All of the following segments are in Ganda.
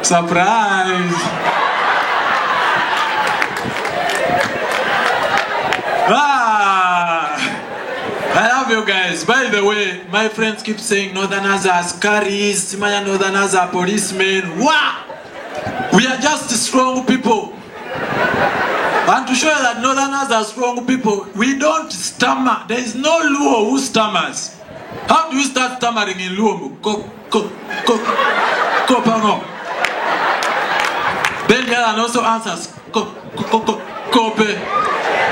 Surprise! I love you guys. By the way, my friends keep saying Northerners are scurries, Simaya Northerners are policemen. Wow! We are just strong people. And to show you that Northerners are strong people, we don't stammer. There is no Luo who stammers. How do you start stammering in Luo? Then the other also answers, kope.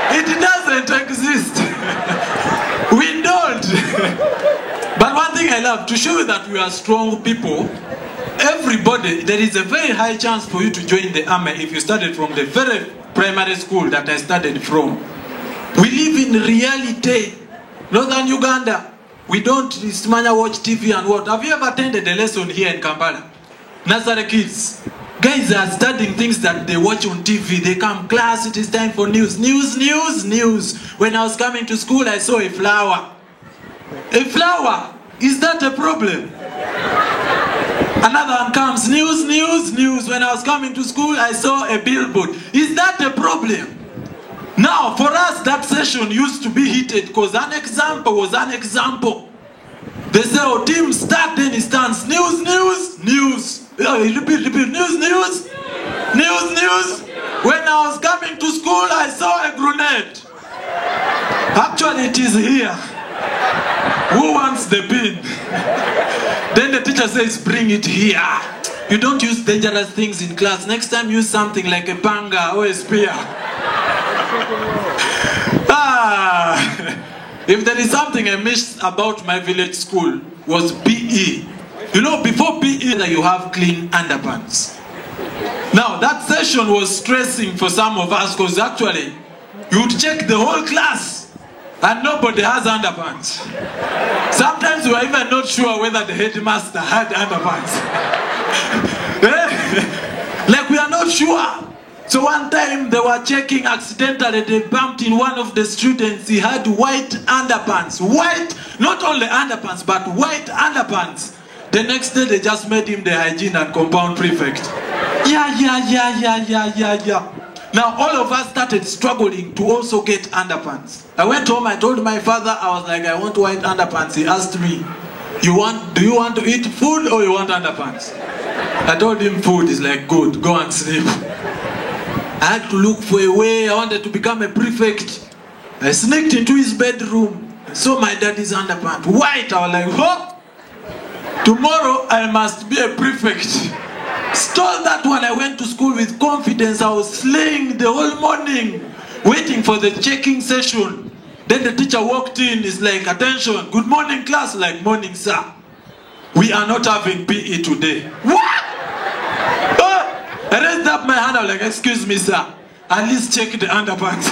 It doesn't exist. We don't. But one thing I love, to show you that we are strong people, everybody, there is a very high chance for you to join the army if you started from the very primary school that I started from. We live in reality. Northern Uganda, we don't watch TV and what. Have you ever attended a lesson here in Kampala? Nazareth kids. Guys are studying things that they watch on TV. They come, class, it is time for news. News. When I was coming to school, I saw a flower. A flower? Is that a problem? Another one comes, news. When I was coming to school, I saw a billboard. Is that a problem? Now, for us, that session used to be heated because an example was an example. They say, oh, team start, then it stands, news. Repeat, news. When I was coming to school, I saw a grenade. Actually, it is here. Who wants the pin? Then the teacher says, bring it here. You don't use dangerous things in class. Next time, use something like a panga or a spear. If there is something I missed about my village school, was PE. You know, before PE, you have clean underpants. Now, that session was stressing for some of us because actually, you would check the whole class and nobody has underpants. Sometimes we were even not sure whether the headmaster had underpants. Like we are not sure. So one time they were checking accidentally, they bumped in one of the students. He had white underpants. White, not only underpants, but white underpants. The next day they just made him the hygiene and compound prefect. Yeah. Now all of us started struggling to also get underpants. I went home, I told my father, I was like, I want white underpants. He asked me, do you want to eat food or you want underpants? I told him food. He's like, good, go and sleep. I had to look for a way. I wanted to become a prefect. I sneaked into his bedroom. I saw my daddy's underpants. White. I was like, oh, tomorrow I must be a prefect. Stole that one. I went to school with confidence. I was slaying the whole morning, waiting for the checking session. Then the teacher walked in. He's like, attention, good morning class. Like, morning sir. We are not having PE today. What? I raised up my hand, I was like, excuse me, sir. At least check the underpants.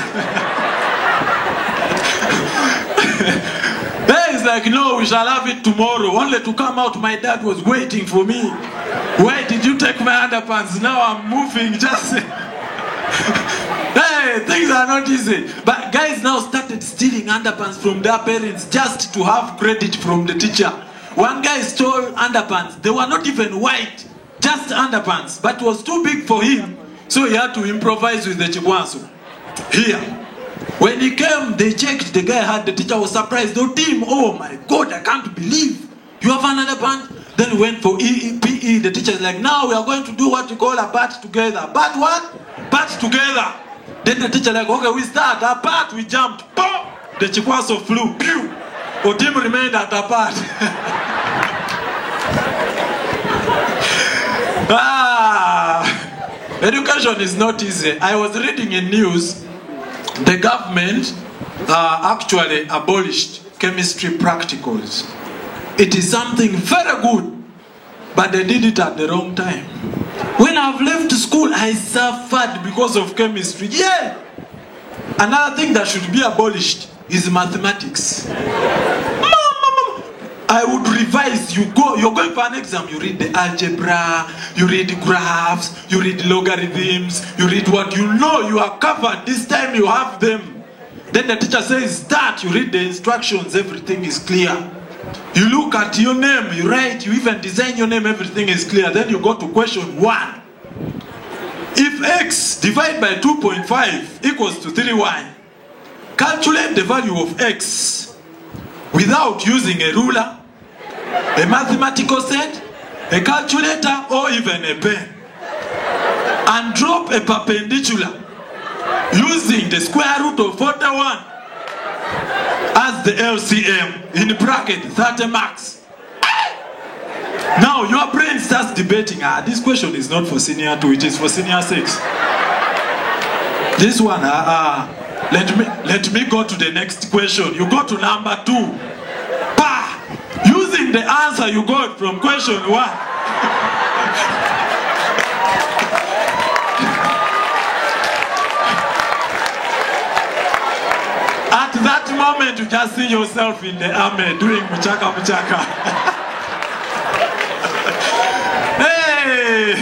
Then he's like, no, we shall have it tomorrow. Only to come out, my dad was waiting for me. Why did you take my underpants? Now I'm moving, just... Hey, things are not easy. But guys now started stealing underpants from their parents just to have credit from the teacher. One guy stole underpants. They were not even white. Just underpants, but it was too big for him, so he had to improvise with the chikwanso. Here, when he came, they checked, the guy had, the teacher was surprised. The team, oh my God, I can't believe you have an underpants. Then we went for PE, the teacher's like, now we are going to do what you call a part together. Part what? Part together. Then the teacher like, okay, we start, a part, we jumped, boom! The chikwanso flew, pew! The team remained at a part. Education is not easy. I was reading in news, the government actually abolished chemistry practicals. It is something very good, but they did it at the wrong time. When I've left school, I suffered because of chemistry. Yeah! Another thing that should be abolished is mathematics. I would revise. You're going for an exam, you read the algebra, you read graphs, you read logarithms, you read what you know, you are covered. This time you have them. Then the teacher says, start, you read the instructions, everything is clear. You look at your name, you write, you even design your name, everything is clear. Then you go to question 1. If x divided by 2.5 equals to 3y, calculate the value of x without using a ruler, a mathematical set, a calculator, or even a pen. And drop a perpendicular using the square root of 41 as the LCM, in bracket 30 marks. Now your brain starts debating, this question is not for senior 2, it is for senior 6. This one, let me go to the next question. You go to number 2. Using the answer you got from question 1. At that moment, you just see yourself in the army doing muchaka muchaka. Hey!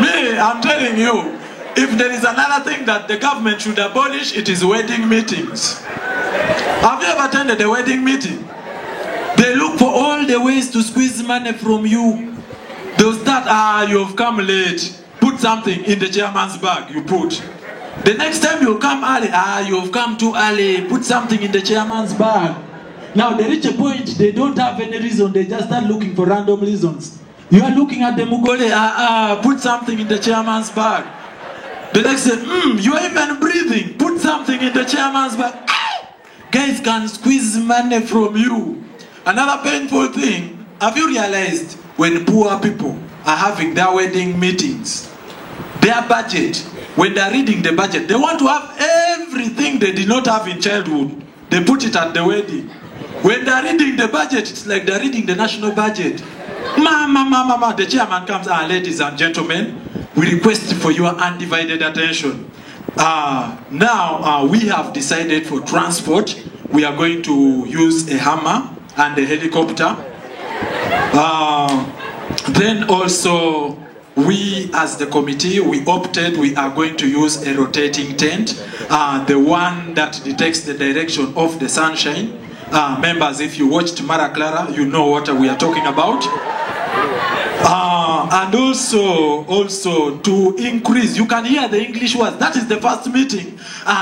Me, I'm telling you, if there is another thing that the government should abolish, it is wedding meetings. Have you ever attended a wedding meeting? They look for all the ways to squeeze money from you. They'll start, you have come late. Put something in the chairman's bag, you put. The next time you come early, you have come too early. Put something in the chairman's bag. Now they reach a point, they don't have any reason. They just start looking for random reasons. You are looking at the Mugole, put something in the chairman's bag. The next say, you are even breathing. Put something in the chairman's bag. Guys can squeeze money from you. Another painful thing, have you realized when poor people are having their wedding meetings, their budget, when they are reading the budget, they want to have everything they did not have in childhood. They put it at the wedding. When they are reading the budget, it's like they are reading the national budget. Mama, the chairman comes, ladies and gentlemen, we request for your undivided attention. Now we have decided for transport, we are going to use a hammer and a helicopter. Then also, we as the committee, we opted, we are going to use a rotating tent, the one that detects the direction of the sunshine. Members, if you watched Mara Clara, you know what we are talking about. And also to increase, you can hear the English words, that is the first meeting,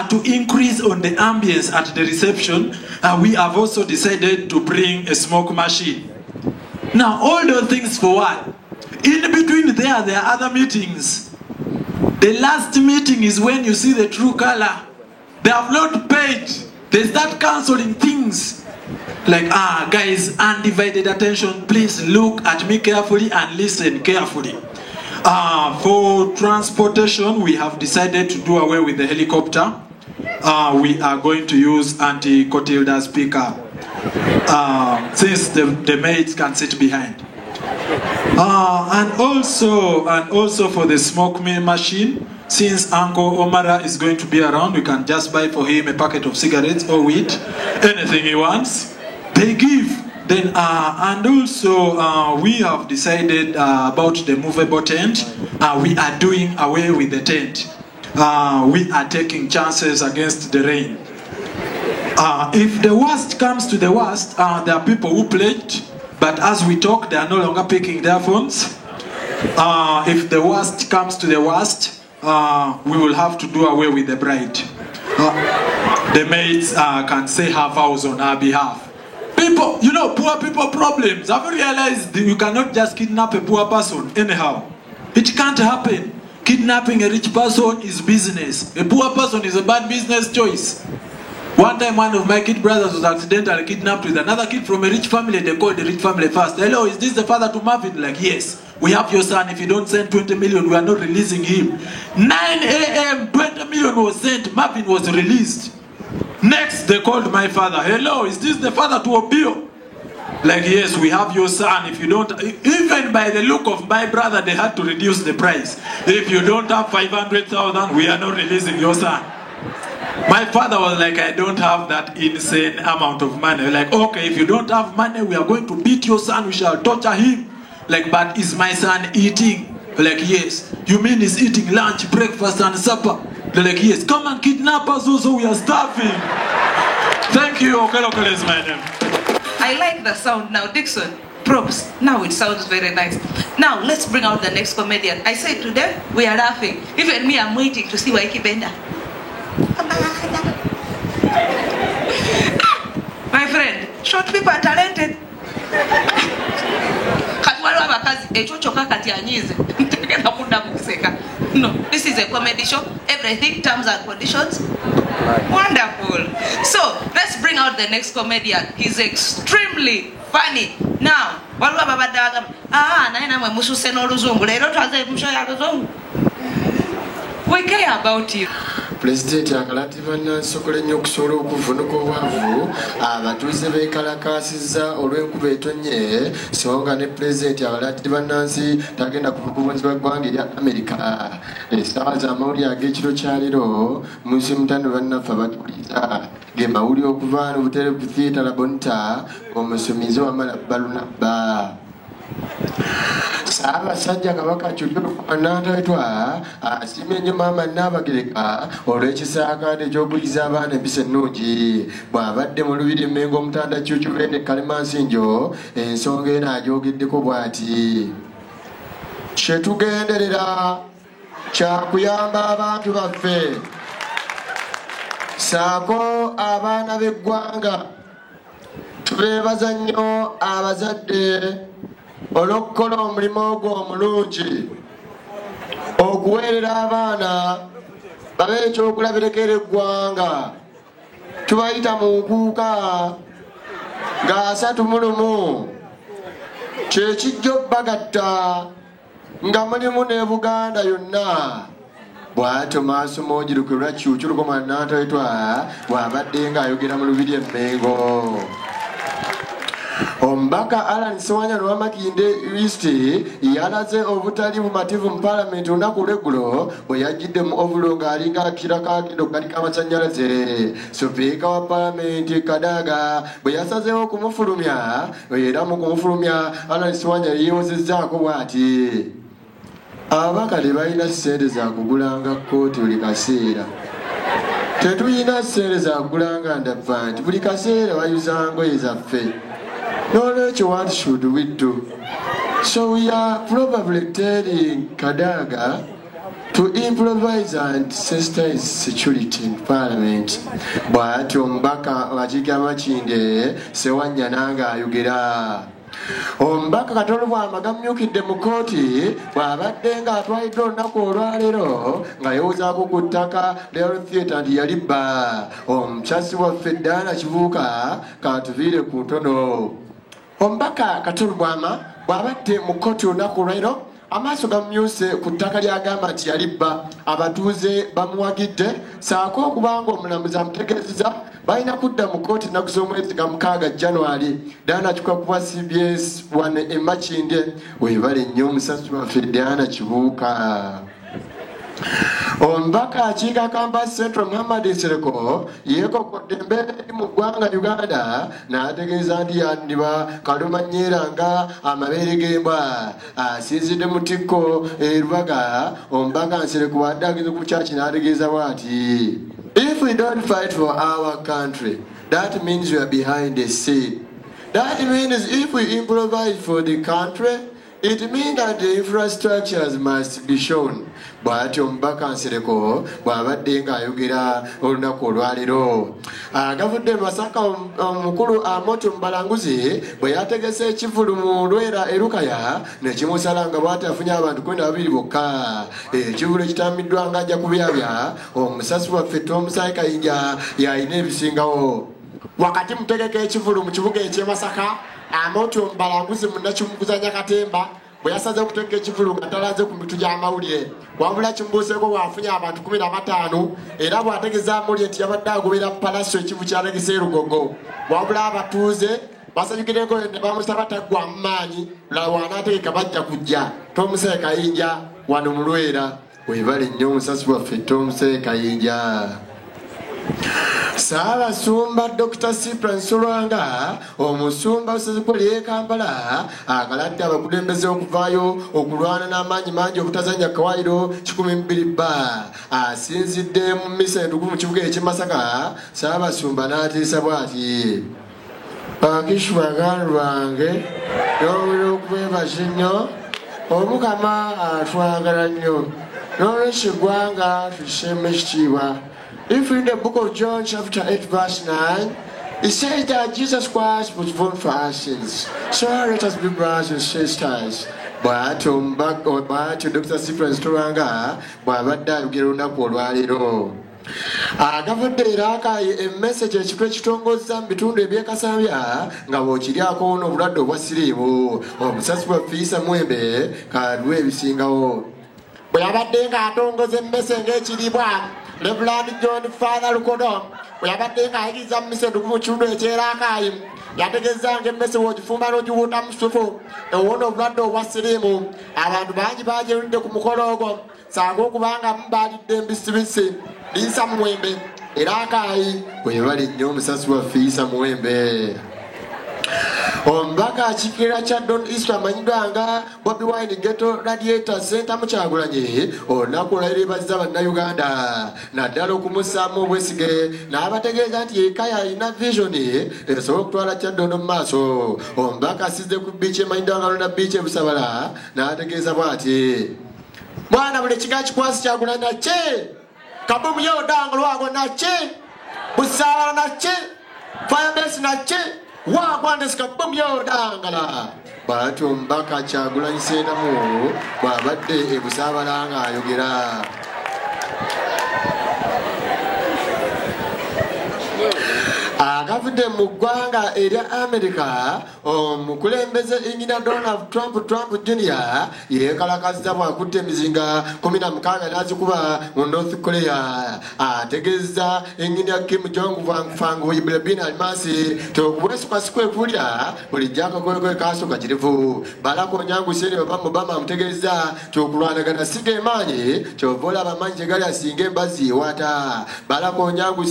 to increase on the ambience at the reception, we have also decided to bring a smoke machine. Now, all those things for what? In between there are other meetings. The last meeting is when you see the true color. They have not paid. They start cancelling things. Like, guys, undivided attention, please look at me carefully and listen carefully. For transportation, we have decided to do away with the helicopter. We are going to use Auntie Cotilda's pickup, since the maids can sit behind. And also for the smoke machine, since Uncle Omara is going to be around, we can just buy for him a packet of cigarettes or weed, anything he wants. They give. Then and also we have decided about the movable tent. We are doing away with the tent. We are taking chances against the rain. If the worst comes to the worst, there are people who pledged, but as we talk, they are no longer picking their phones. If the worst comes to the worst, we will have to do away with the bride. The maids can say her vows on our behalf. People, you know, poor people problems. Have you realized that you cannot just kidnap a poor person anyhow? It can't happen. Kidnapping a rich person is business. A poor person is a bad business choice. One time one of my kid brothers was accidentally kidnapped with another kid from a rich family. They called the rich family first. Hello, is this the father to Marvin? Like, yes. We have your son. If you don't send 20 million, we are not releasing him. 9 a.m., 20 million was sent. Marvin was released. Next, they called my father. Hello, is this the father to Obio? Like, yes, we have your son. If you don't, even by the look of my brother, they had to reduce the price. If you don't have 500,000, we are not releasing your son. My father was like, I don't have that insane amount of money. Like, okay, if you don't have money, we are going to beat your son. We shall torture him. Like, but is my son eating? Like, yes. You mean he's eating lunch, breakfast, and supper? They're like, yes. Come and kidnap us also. We are starving. Thank you. Okelokele is my name. I like the sound now, Dixon. Props. Now it sounds very nice. Now let's bring out the next comedian. I say to them, we are laughing. Even me, I'm waiting to see Waiki Benda. My friend, short people are talented. No, this is a comedy show. Everything, terms and conditions. Wonderful. So let's bring out the next comedian. He's extremely funny. Now, we care about you. President akalativa nansokole nnyo okusobola okuvunuka obwavu abatuuze beekalakaasizza olw'enkuba etonnye so nga ne pulezidenti abalattiri bannansi tagenda ku bukulembeze bw'eggwanga erya Amerika. Essaawa z'amawulire ag'ekiro kya leero mu nsi mutano bannaffe abatuuliza ge mawulire okuva wano Butereevu Theatre Labonita omusomizi wamala Balunabba. Ssaabasajja Kabaka Kyukyurukuba Nnantaweetwa asiimye nnyo Maama Nnaabagereka olw'ekisaakaate eky'okuliza abaana empisa ennungi bw'abadde mu Lubiri Mmengo Omutanda Kyukyubende Kalimansinjo ensonga eno agyogeddeko bw'ati. Kye tugenderera kya kuyamba abantu baffe ssaako abaana b'eggwanga. Tubeebaza nnyo abazadde olw'okukola omulimu ogwo omulungi okuweerera abaana babe ekyokulabirako eggwanga. Tubayita mu nkuuka nga 31 kye kijja obbagatta nga mulimu ne Buganda yonna. Bw'atyo maaso Mogiruke lwa Kyukyurukuba Nnantaweetwa bw'abadde ng'ayogera mu Lubiri Mmengo. Omubaka Alan Ssewanya Makinde East yalaze obutali bumativu mu Parliament olunaku lw'eggulo bwe yajjidde mu Ovulo ng'alinga akira kaagenda okukanika amasannyalaze. Sipiika wa Parliament Kadaga bwe yasazeewo okumufulumya era mu kumufulumya Alan Ssewanya yeewozezzaako bw'ati. Ababaka tebalina ssente za kugulanga kkooti buli kaseera. Tetulina ssente za kugulanga ndavvanti buli kaseera bayuza ngoye zaffe. Knowledge, what should we do? So we are probably telling Kadaga to improvise and sustain security in Parliament. But Omubaka Wajika Makinde Ssewanya nanga ayogera. Omubaka Katolo bw'amagamyukidde mu kkooti bw'abadde ng'atwaliddwa olunaku olwaleero nga yeewozaako ku ttaka Royal Theatre nti yalibba. Omukyasi waffe Diana Kibuuka katuviire ku ntono. Omubaka Katolo bw'abadde mu kkooti olunaku olwaleero amaaso gamyuse ku ttaka ly'agamba nti yalibba. Abatuuze bamuwagidde ssaako okubanga omulamuzi amutegeezezza balina kudda mu kkooti ennaku z'omwezi ga 6 January. Diana Kibuuka CBS wano e Makinde. Weebale nnyo omusasi waffe Diana Kibuuka. Omubaka akiika Kampala Central Muhammad Nsereko yeekokodde embeera eri mu ggwanga Uganda n'ategeeza nti yandiba Kalumanyera nga amabeere g'embwa. Asinzidde mu Tikko Lubaga, omubaka Nsereko bw'adde ageze ku kyaki n'ategeeza bw'ati. If we don't fight for our country, that means we are behind the scene. That means if we improvise for the country, it means that the infrastructures must be shown. Bw'ati omubaka Nsereko bw'abadde ng'ayogera olunaku olwaleero. Agavudde Masaka omukulu Amoto Mubalanguzi bwe yategese ekivulu mu Lwera e Lukaya ne kimusala nga bw'ati afunye abantu 12 bokka. Ekivulu ekitambiddwa ng'ajja kubyabya omusasi waffe Tom Kayinja yalina ebisingawo. Wakati mutegeka ekivulu mu kibuga eky'e Masaka, Amoto Mubalanguzi munnakimuguzanya Katemba bwe yasaze okutegeka ekivulu nga talaze ku mitu gy'amawulire. Wabula kimbuuseeko bw'afunye abantu 15 era bw'ategeeza amawulire nti yabadde agobera Palaso ekivu kyalegese e Lugogo. Wabula abatuuze basanyukireko ne bamusaba taggwa mu maanyi lw'anaategeka bajja kujja. Tom Kayinja wano mu Lwera. Weebale nnyo omusasi waffe Tom Kayinja. Ssaabasumba Dr. Cyprian Sulwanga omusumba Lusezikoli y'e Kampala agaladde abakulembeze okuvaayo okulwana n'amaanyi mangi obutazanya kawaayiro 12 bba. Asinzidde mu mmisa entukuvu mu kibuga eky'e Masaka, Ssaabasumba n'ateesa bw'ati. Akishwagan Range, no Bazino, Omukama, Atwagaranyo, no Shiguanga, Shemeshiva. If in the book of John, chapter 8, verse 9, it says that Jesus Christ was born for our sins. So let us be brothers and sisters. But back or back to Dr. Cyprian Storanga, but that Giruna Polwaliro. Agavudde Iraka a message ekitwe kitongoza mu bitundu ebyekasambya nga bw'okiryako n'obulwadde obwa siriimu omusasi bwa Fiisa Mwembe kalwe ebisingawo bwe yabadde ng'atongoza emmese ng'ekiribwa Reverend John Father Lukodo bwe yabadde ng'ayigiriza mu mise mu kitundu eky'Irakayi yategeeza ng'emmese bw'ogifumba n'ogiwuuta mu ssupu ewona obulwadde obwa siriimu abantu bangi bagyerudde ku mukolo ogwo saaga okubanga mubaalidde embisibisi Fiisa Mwembe Irakayi bwe bali nnyo omusasi wa Fiisa Mwembe Omubaka akiikirira kya Don East amanyiddwa nga Bobi Wine Ghetto Radiator Center mu Kyagulanyi olunaku olwaleebazza bannayuganda naddala okumussaamu obwesige n'abategeeza nti Yekaya alina visioni esobola okutwala Kyaddondo mu maaso omubaka asizze ku biiki emanyiddwa nga Lona Beach Busabala n'ategeeza bw'ati mwana buli kiga kikwasi Kyagulanyi nakye Kabumu Odanga lwago nakye Busabala nakye Firebase nakye Wagwandes Kabumu Odangala bw'atyo omubaka Kyagulanyi Ssentamu bw'abadde e Busabala ng'ayogera agavudde mu ggwanga erya America omukulembeze Engineer Donald Trump Jr. yeekalakazza bw'akutte emizinga 16 n'azikuba mu North Korea ategeeza Engineer Kim Jong-Fang Ibn Almasi tokubwesuka sikwekuulya bulijjo akakolekoe kaasooka kirivu Barack Onyango Obama amutegeeza tokulwanagana sig'emaanyi kyova olaba amaanyi gye gali asinga embazzi ewaata Barack Onyango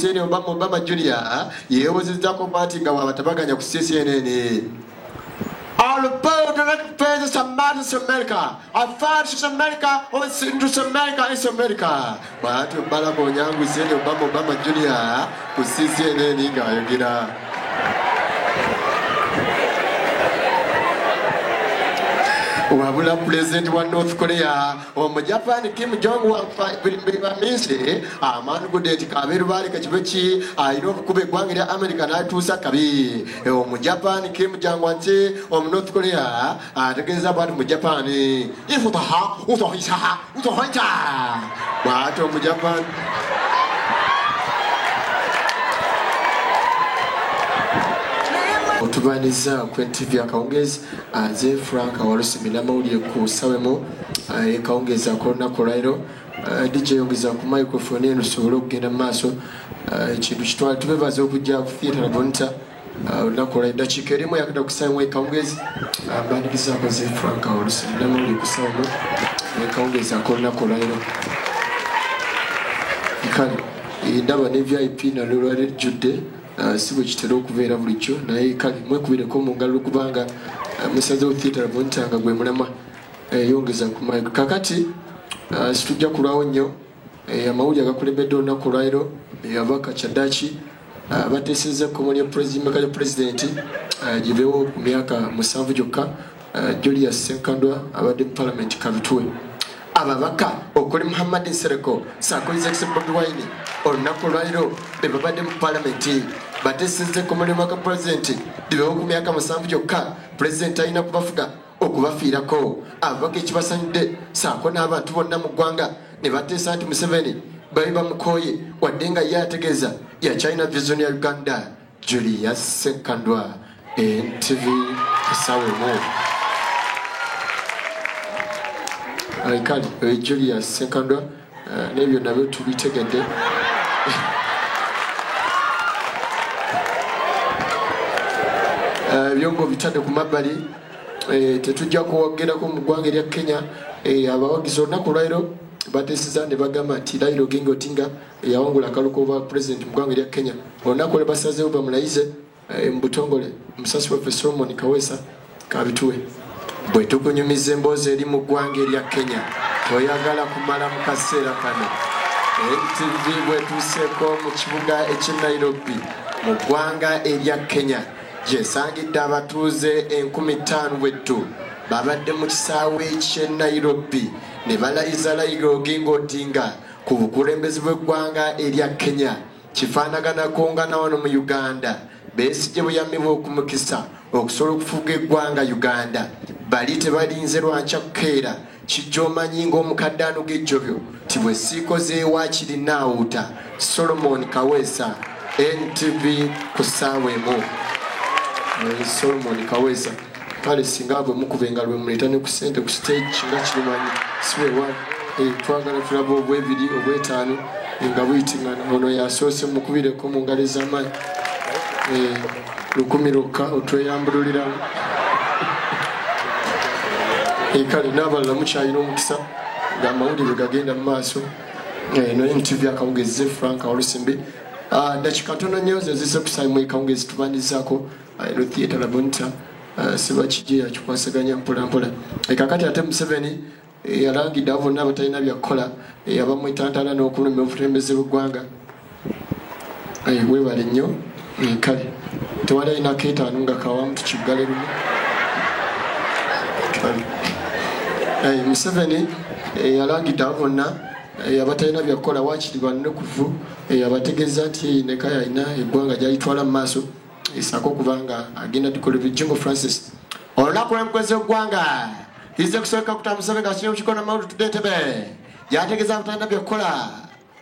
Obama Jr. yewozezzaako bw'ati nga bw'abatabaganya ku CNN. All about the president of America. I find to America or into America is America. But Barack Onyango Obama Jr. ku CNN ng'ayogera. Wabula President wa North Korea Japan Kim Jong-un amanugudde nti kabeeru baaleka kibeki alina okukuba eggwanga erya America n'atuusa kabi Japan Kim Jong-un North Korea ategeeza bw'ati mu Japan bw'ati Japan otubaniza ku TV akawungezi nze Frank Walusimira amawulire ku sawemo ekawungezi akolunaku lwaleero DJ yongeza ku microphone eno tusobole okugenda mu maaso ekintu kitwala tubebaza okujja ku theatre bonita olunaku lwaleero dakiika erimu yakadda ku sawemo ekawungezi mbanikizaako nze Frank Walusimira amawulire ku sawemo ekawungezi akolunaku lwaleero kale ndaba ne VIP nalwo lwaleero ejjudde si bwe kitera okubeera bulijjo naye kale mwekubireko mu ngalo kubanga musazewo theatre bonita nga gwe mulama yongeza ku mike kakati situjja kulwawo nnyo amawulire agakulembedde olunaku lwaleero abaka Kyaddaaki bateesezza komoni ya pulezidenti giveewo ku myaka 7 gyokka Julius Senkandwa abadde mu palamenti kabituwe ababaka okuli Muhammad Nsereko Sakoiza Bobi Wine olunaku lwaleero be babadde mu palamenti bateesezza komoni ya pulezidenti giveewo ku myaka 7 gyokka pulezidenti alina kubafuga okubafiirako ababaka ekibasanyudde saako n'abantu bonna mu ggwanga ne bateesa nti Museveni bali bamukooye wadde nga ye ategeeza yakyalina vision ya Uganda. Julius Senkandwa NTV Kasawemo kale Julius Senkandwa n'ebyo nabyo tubitegedde byongo bitadde ku mabbali tetujja kuwogerako mu ggwanga erya Kenya abawagizi olunaku lwaleero bateeseza ne bagamba nti Raila Odinga yawangula akaluko obwa pulezidenti mu ggwanga erya Kenya olunaku lwe basazeewo bamulayize mu butongole musasi waffe Solomon Kaweesa kabituwe bwe tukunyumiza emboozi eri mu ggwanga erya Kenya toyagala kumala mu kaseera kano NTV bwetuuseeko mu kibuga eky'e Nairobi mu ggwanga erya Kenya gyesangidde abatuuze 15,000 bwettu babadde mu kisaawe ky'e Nairobi ne balayiza Raila Odinga ku bukulembeze bw'eggwanga erya Kenya. Kifaanaganako nga na wano mu Uganda Besigye bwe yamibwa okumukisa okusobola okufuga eggwanga Uganda. Bali tebalinze lwankya kukeera kijja omanyi ng'omukadde anogejjobyo ti bwe siikoze ewaakiri naawuuta. Solomon Kaweesa, NTV ku ssaawa emu. Solomon Kaweesa kale singa bwe mukuba engalo muleeta ne ku ssente ku stage nga kirimanyi siwewa twagala tulaba obwebiri obwetaano nga buyitiŋŋana. Ono yasoose mukubireko mu ngalo ez'amaanyi 10 lukka otweyambululiramu. Kale n'abalala mukyalina omukisa ng'amawulire gagenda mu maaso. No NTV akawungezi Frank Olusimbi. Dakika ntono nnyo zezise kusaamu ekawungezi tubandizaako eno theatre Labonta Sibakijje yakikwasaganya mpolampola. Kakati ate Museveni yalangidde abo bonna abatalina byakukola abamwetantala n'okulumya obukulembeze bw'eggwanga. Weebale nnyo. Kale tewali alina keetaano nga kawamu tukiggale lumu. Museveni yalangidde abo bonna abatalina byakukola waakiri bannakuvu abategeeza nti neka yalina eggwanga gy'alitwala mu maaso esaako okubanga agenda tukola Jingo Francis. Olunaku lw'enkwezi eggwanga His Excellency Dr. Museveni akiri mu kikono Mawulid Tudentebe yategeeza abatalina byakukola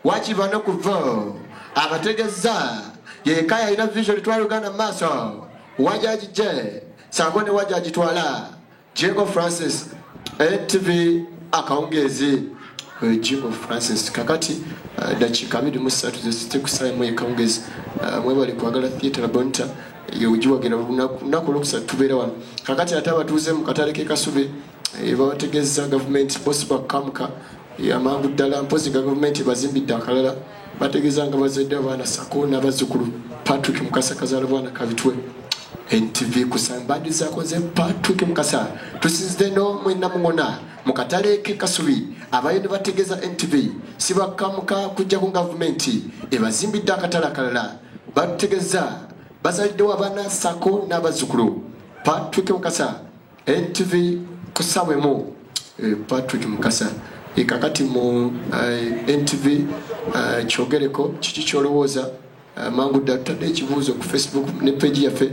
waakiri bannakuvu abategeeza yeka yalina vision etwala Uganda mu maaso wajagijje saako ne wajagitwala. Jingo Francis NTV akawungezi Jingo Francis. Kakati dakika 23 zesite kusaamu ekawungezi mwebali kwagala theatre Labonta ujiwagera lunaku lwokusatu tubeera wano. Kakati ate abatuuze mu katale k'e Kasubi babategeeza gavumenti bosi bakamuka amangu ddala mpozi gavumenti bazimbidde akalala bategeeza nga bazadde abaana Sako n'abazzukulu Patrick Mukasa kazaala bwana kabitwe. NTV kusambandizaako ze Patrick Mukasa tusinzidde n'omwena mungona mu katale k'e Kasubi abayo ne bategeeza NTV si bakamuka kujja ku gavumenti ebazimbidde akatale akalala bategeeza bazaliddewo abaana Sako n'abazzukulu Patrick Mukasa. NTV ku ssaawa emu Patrick Mukasa. Kakati mu NTV kyogereko kiki kyolowooza mangu ddala tutadde ekibuuzo ku Facebook ne page yaffe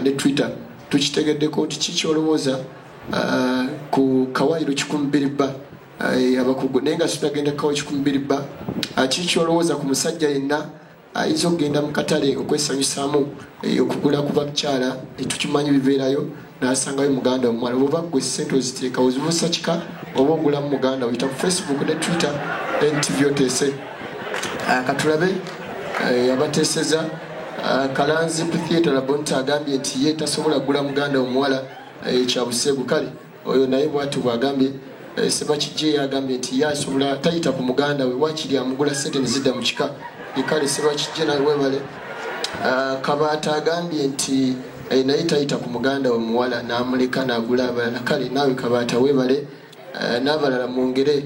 ne Twitter tukitegeddeko nti kiki kyolowooza ku kawaayiro 120 bba abakugu naye nga tutagenda kawa 120 bba kiki kyolowooza ku musajja yenna ayinza okugenda mu katale okwesanyusaamu okugula ku bakyala tukimanyi bibeerayo n'asangayo muganda omuwala oba gwe ssente oziteeka ozibuusa kika oba ogulamu muganda oyita ku Facebook ne Twitter NTV oteese. Katulabe abateeseza Kalanzi Theatre Labonta agambye nti ye tasobola kugula muganda omuwala ekyabuseegu. Kale oyo naye bw'ati bw'agambye. Sibakijje yagambye nti yasobola tayita ku muganda we waakiri amugula ssente ne zidda mu kika. Kale Sibakijje naye webale. Kabaata agambye nti naye tayita ku muganda omuwala n'amuleka n'agula abalala. Kale naawe Kabaata webale n'abalala mwongere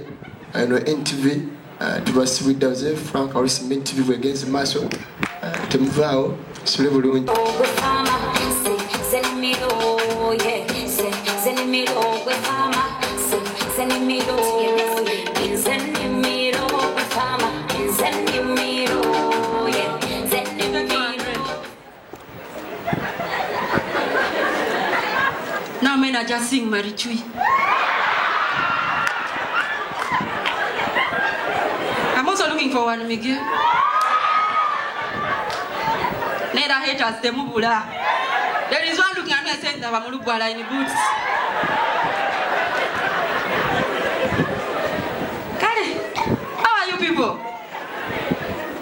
no NTV tubasibidde ze Frank Olusimbi NTV bwegenze maaso temuvaawo sule bulungi. Now men are just sing Marichui. I'm also looking for one, Miguel. Neda haters, the mubula. There is one looking at me and saying that I'm Mulubala in the boots. Kare, how are you people?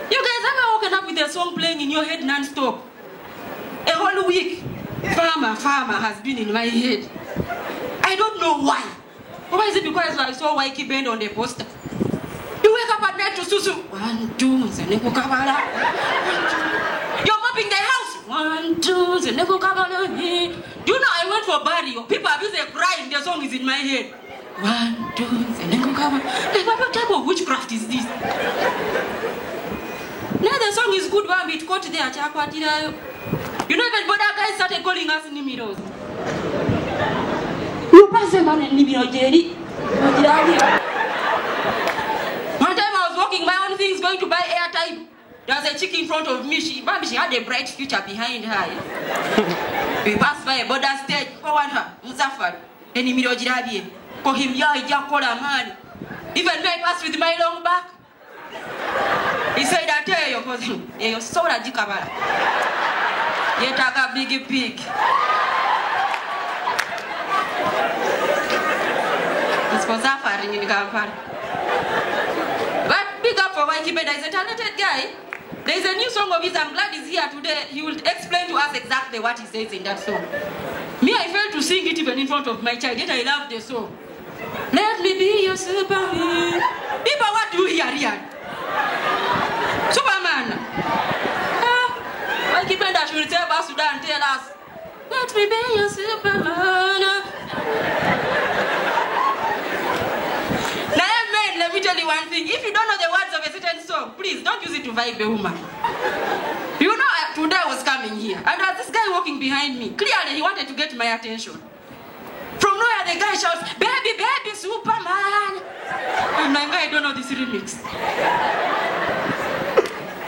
You guys ever woken up with a song playing in your head non-stop? A whole week, Farmer has been in my head. I don't know why. Why is it because I saw Waiki Bend on the poster? You wake up at night to Susu. 1, 2, Zenekukabala. You're mopping the house. 1, 2, Zenekukabala. Do you know I went for burial? People are busy crying. Their song is in my head. 1, 2, Zenekukabala. What type of witchcraft is this? Now the song is good, but it caught there. You know, even border guys started calling us Nimiros. You pass them on Nimiro Jerry. One time I was walking my own things, going to buy airtime. There was a chick in front of me. She had a bright future behind her. We passed by a border stage. Go on her, Muzaffar. And Nimiro Jirabi. For him, yeah, he just called a man. Even when I passed with my long back. He said, I tell you, because you're so radical. You take a big pig. It's for Zafar in Kampala. But big up for Waikibeda. He's a talented guy. There's a new song of his. I'm glad he's here today. He will explain to us exactly what he says in that song. Me, I failed to sing it even in front of my child, yet I love the song. Let me be your Superman. People, what do you hear here? Superman. Waikibeda should tell us to and tell us, let me be your Superman. Let me tell you one thing. If you don't know the words of a certain song, please don't use it to vibe a woman. You know, today I was coming here, and there was this guy walking behind me. Clearly, he wanted to get my attention. From nowhere, the guy shouts, baby, baby, Superman. I'm like, I don't know this remix.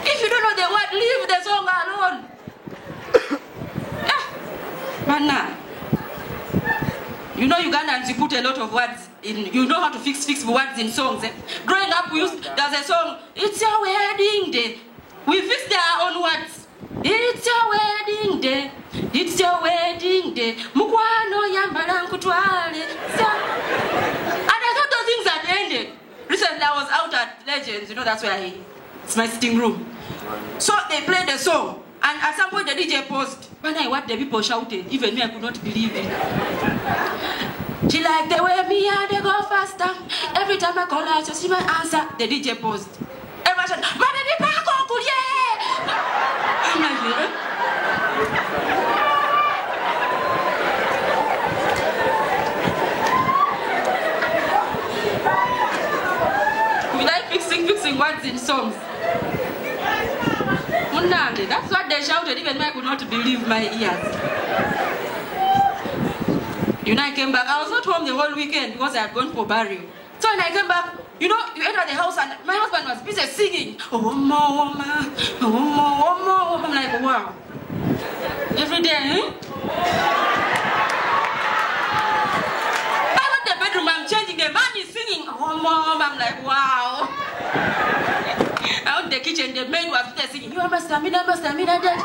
If you don't know the word, leave the song alone. But now, you know Ugandans, you put a lot of words in, you know how to fix words in songs. Eh? Growing up, there's a song, it's your wedding day. We fix their own words. It's your wedding day. It's your wedding day. Mukwano yambala nkutwale. And I thought those things had ended. Recently, I was out at Legends, you know, that's where it's my sitting room. So they played the song. And at some point the DJ paused. When I watched the people shouted, even me I could not believe it. She liked the way me and they go faster. Every time I call her, so she might answer. The DJ paused. Everyone said, my baby back uncle, yeah! I'm like, yeah. We like fixing words in songs. That's what they shouted, even I could not believe my ears. You know, I came back. I was not home the whole weekend because I had gone for burial. So when I came back, you know, you enter the house and my husband was busy singing. Oh, mama, oh, mama. I'm like, wow. Every day, eh? I'm at the bedroom, I'm changing, the man is singing. Oh, mama. I'm like, wow. Out in the kitchen, the maid was there singing, you are my stamina, dead.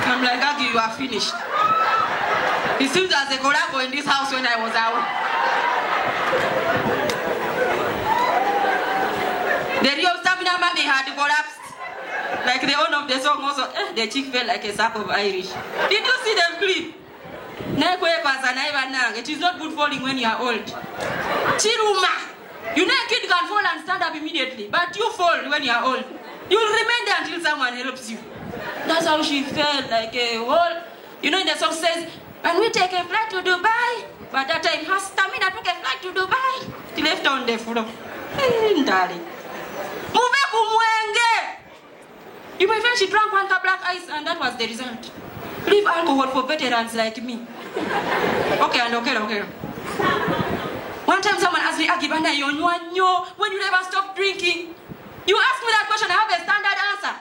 I'm like, Aggie, you are finished. It seems there's a collabo in this house when I was out. The real stamina mommy had collapsed. Like the owner of the song also, the chick felt like a sack of Irish. Did you see the clip? It is not good falling when you are old. Chiruma. You know a kid can fall and stand up immediately, but you fall when you are old. You will remain there until someone helps you. That's how she felt, like a whole... You know, the song says, and we take a flight to Dubai. But that time, her stamina took a flight to Dubai. She left on the floor. Darling. You might find she drank 1 cup black ice, and that was the result. Leave alcohol for veterans like me. Okay. One time someone asked me, Agibana, when you never stop drinking? You ask me that question, I have a standard answer.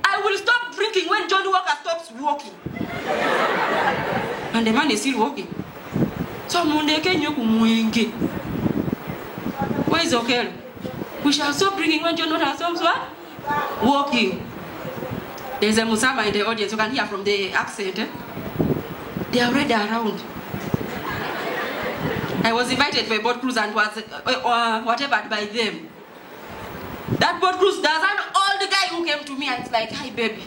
I will stop drinking when John Walker stops walking. And the man is still walking. So where is okay? We shall stop drinking when John Walker stops what? Walking. There's a Musama in the audience, you can hear from the accent. Eh? They are already around. I was invited for a boat cruise and was whatever by them. That boat cruise, there's an old guy who came to me and it's like, hi baby.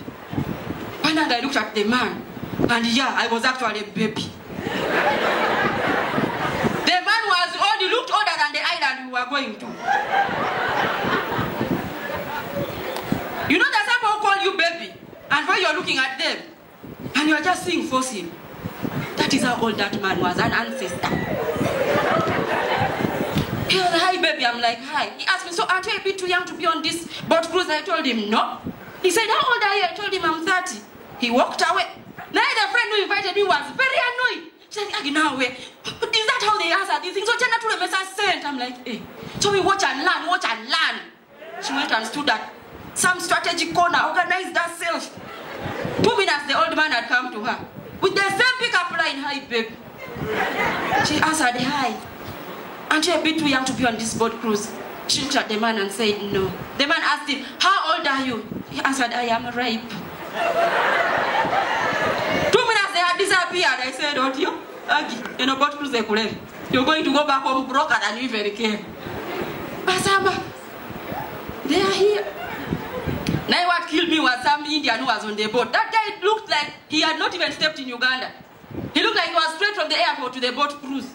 And I looked at the man and yeah, I was actually a baby. The man was old, he looked older than the island we were going to. You know that some people call you baby and when you're looking at them and you're just seeing fossil. That is how old that man was, an ancestor. He was like, hi baby, I'm like, hi. He asked me, so aren't you a bit too young to be on this boat cruise? I told him, no. He said, how old are you? I told him, I'm 30. He walked away. Now the friend who invited me was very annoyed. She said, now is that how they answer these things? So China to the message sent. I'm like, hey. So we watch and learn. She went and stood at some strategic corner, organized herself. 2 minutes, the old man had come to her with the same pickup line. Hi, babe. She answered, hi. Aren't you a bit too young to be on this boat cruise? She looked at the man and said, no. The man asked him, how old are you? He answered, I am ripe. 2 minutes, they had disappeared. I said, oh, you? You know, boat cruise, you're going to go back home broke and you even came. Basamba, they are here. Now what killed me was some Indian who was on the boat. That guy looked like he had not even stepped in Uganda. He looked like he was straight from the airport to the boat cruise.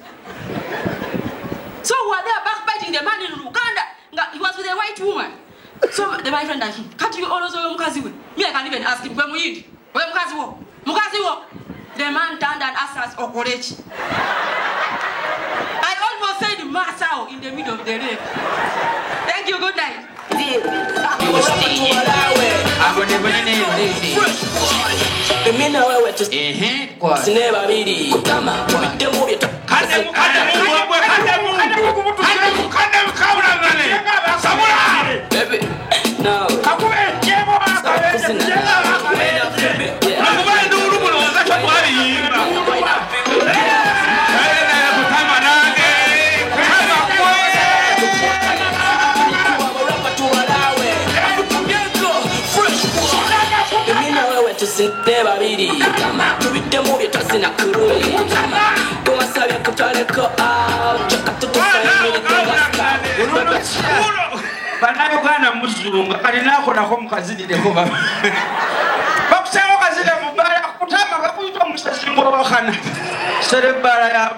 So while they are backbiting the man in Uganda, he was with a white woman. So my friend asked him, can't you also Mukaziwe? Me, I can't even ask him, where Mukaziwo? Mukaziwo? The man turned and asked us, Okorechi. I almost said Masao in the middle of the lake. Thank you, good night. Banauganda muzunga alinako nako mukazidideko bakusawo kazide mubala kutama bakuyita musasingo bakana serebala ya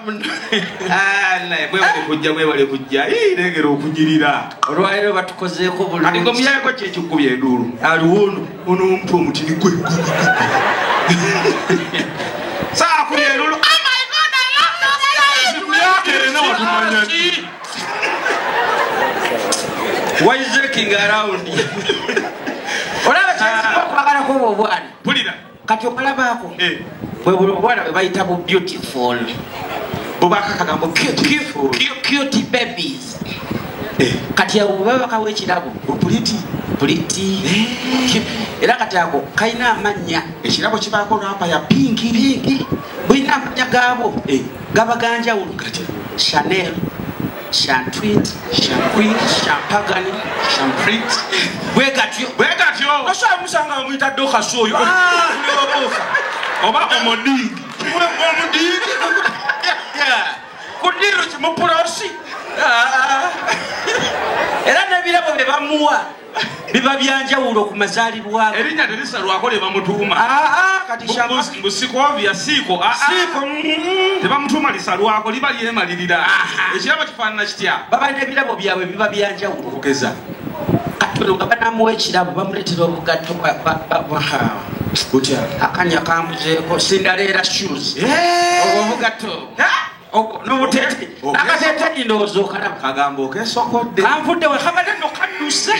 naye bwe wale kujja iregera okujirira olwairo batukozeeko bulungi aliko muyako kyekikubye endulu aliwono ono omuntu omutini gwe saa kubye endulu oh my god I love those guys why is looking around? Olaba kyesiko kwagala ko obwana. Pulira. Kati okalabako. Bwe bwana bwe bayita bu beautiful. Bubaka kagambo cute babies. Kati abo baba kawe ekirabo. Puliti. Era kati ako kaina amanya. Ekirabo kibaako rapa ya pinki. Bwina amanya gaabo. Gabaganja ulu kati. Chanel. Shantweet, Shamqueen, Shampagani, Shamprit. Where got you? Osha musanga mwita doka soyo. Oba omodi. Yeah. Kudiro chimoporosi. Era nabirabo bebamuwa. Biba byanjawulo ku mazalibwa. Erinya terisa lwakole bamutuma. Kati shamba busiko vya siko. Siko. Tebamutuma lisalwako liba lyemalirira. Ekirabo kifaanana kitya. Baba nebirabo byabwe biba byanjawulo okugeza. Katono banamuwa ekirabo bamuletera obugatto kutya. Akanya kambuzeeko Cinderella shoes. Obugatto. N'obutete nakatete ndowooza okalaba kagambo kesokodde kanvudde we kabadde nokaduse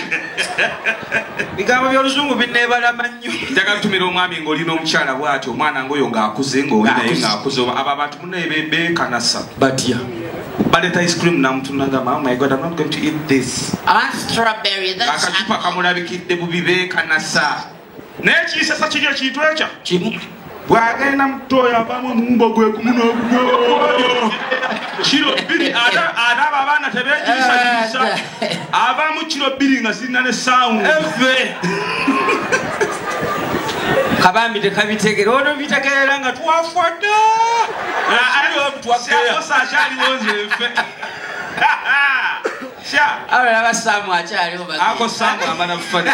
bigambo by'oluzungu binneebalama nnyo njagala tumira omwami ng'olina omukyala bw'ati omwana ng'oyo ng'akuze ng'oli naye ng'akuze abo abantu munaye beekanasa batya baleta ice cream namutunaga oh my god I'm not going to eat this akacupa kamulabikidde bubi beekanasa naye kiisasa kiri ekintu ekyo kimu bwagenda mutoya abamu mumba gwe kumunaguno kilo 2 adaba abana tebekisa abamu kilo 2 nga zirina ne sound kabambi tekabitegera ono bitegerera nga twafwadde aliwo twakeya sashali wonze fe Ahora vas a marchar, yo me. Hago sangre, amana fana.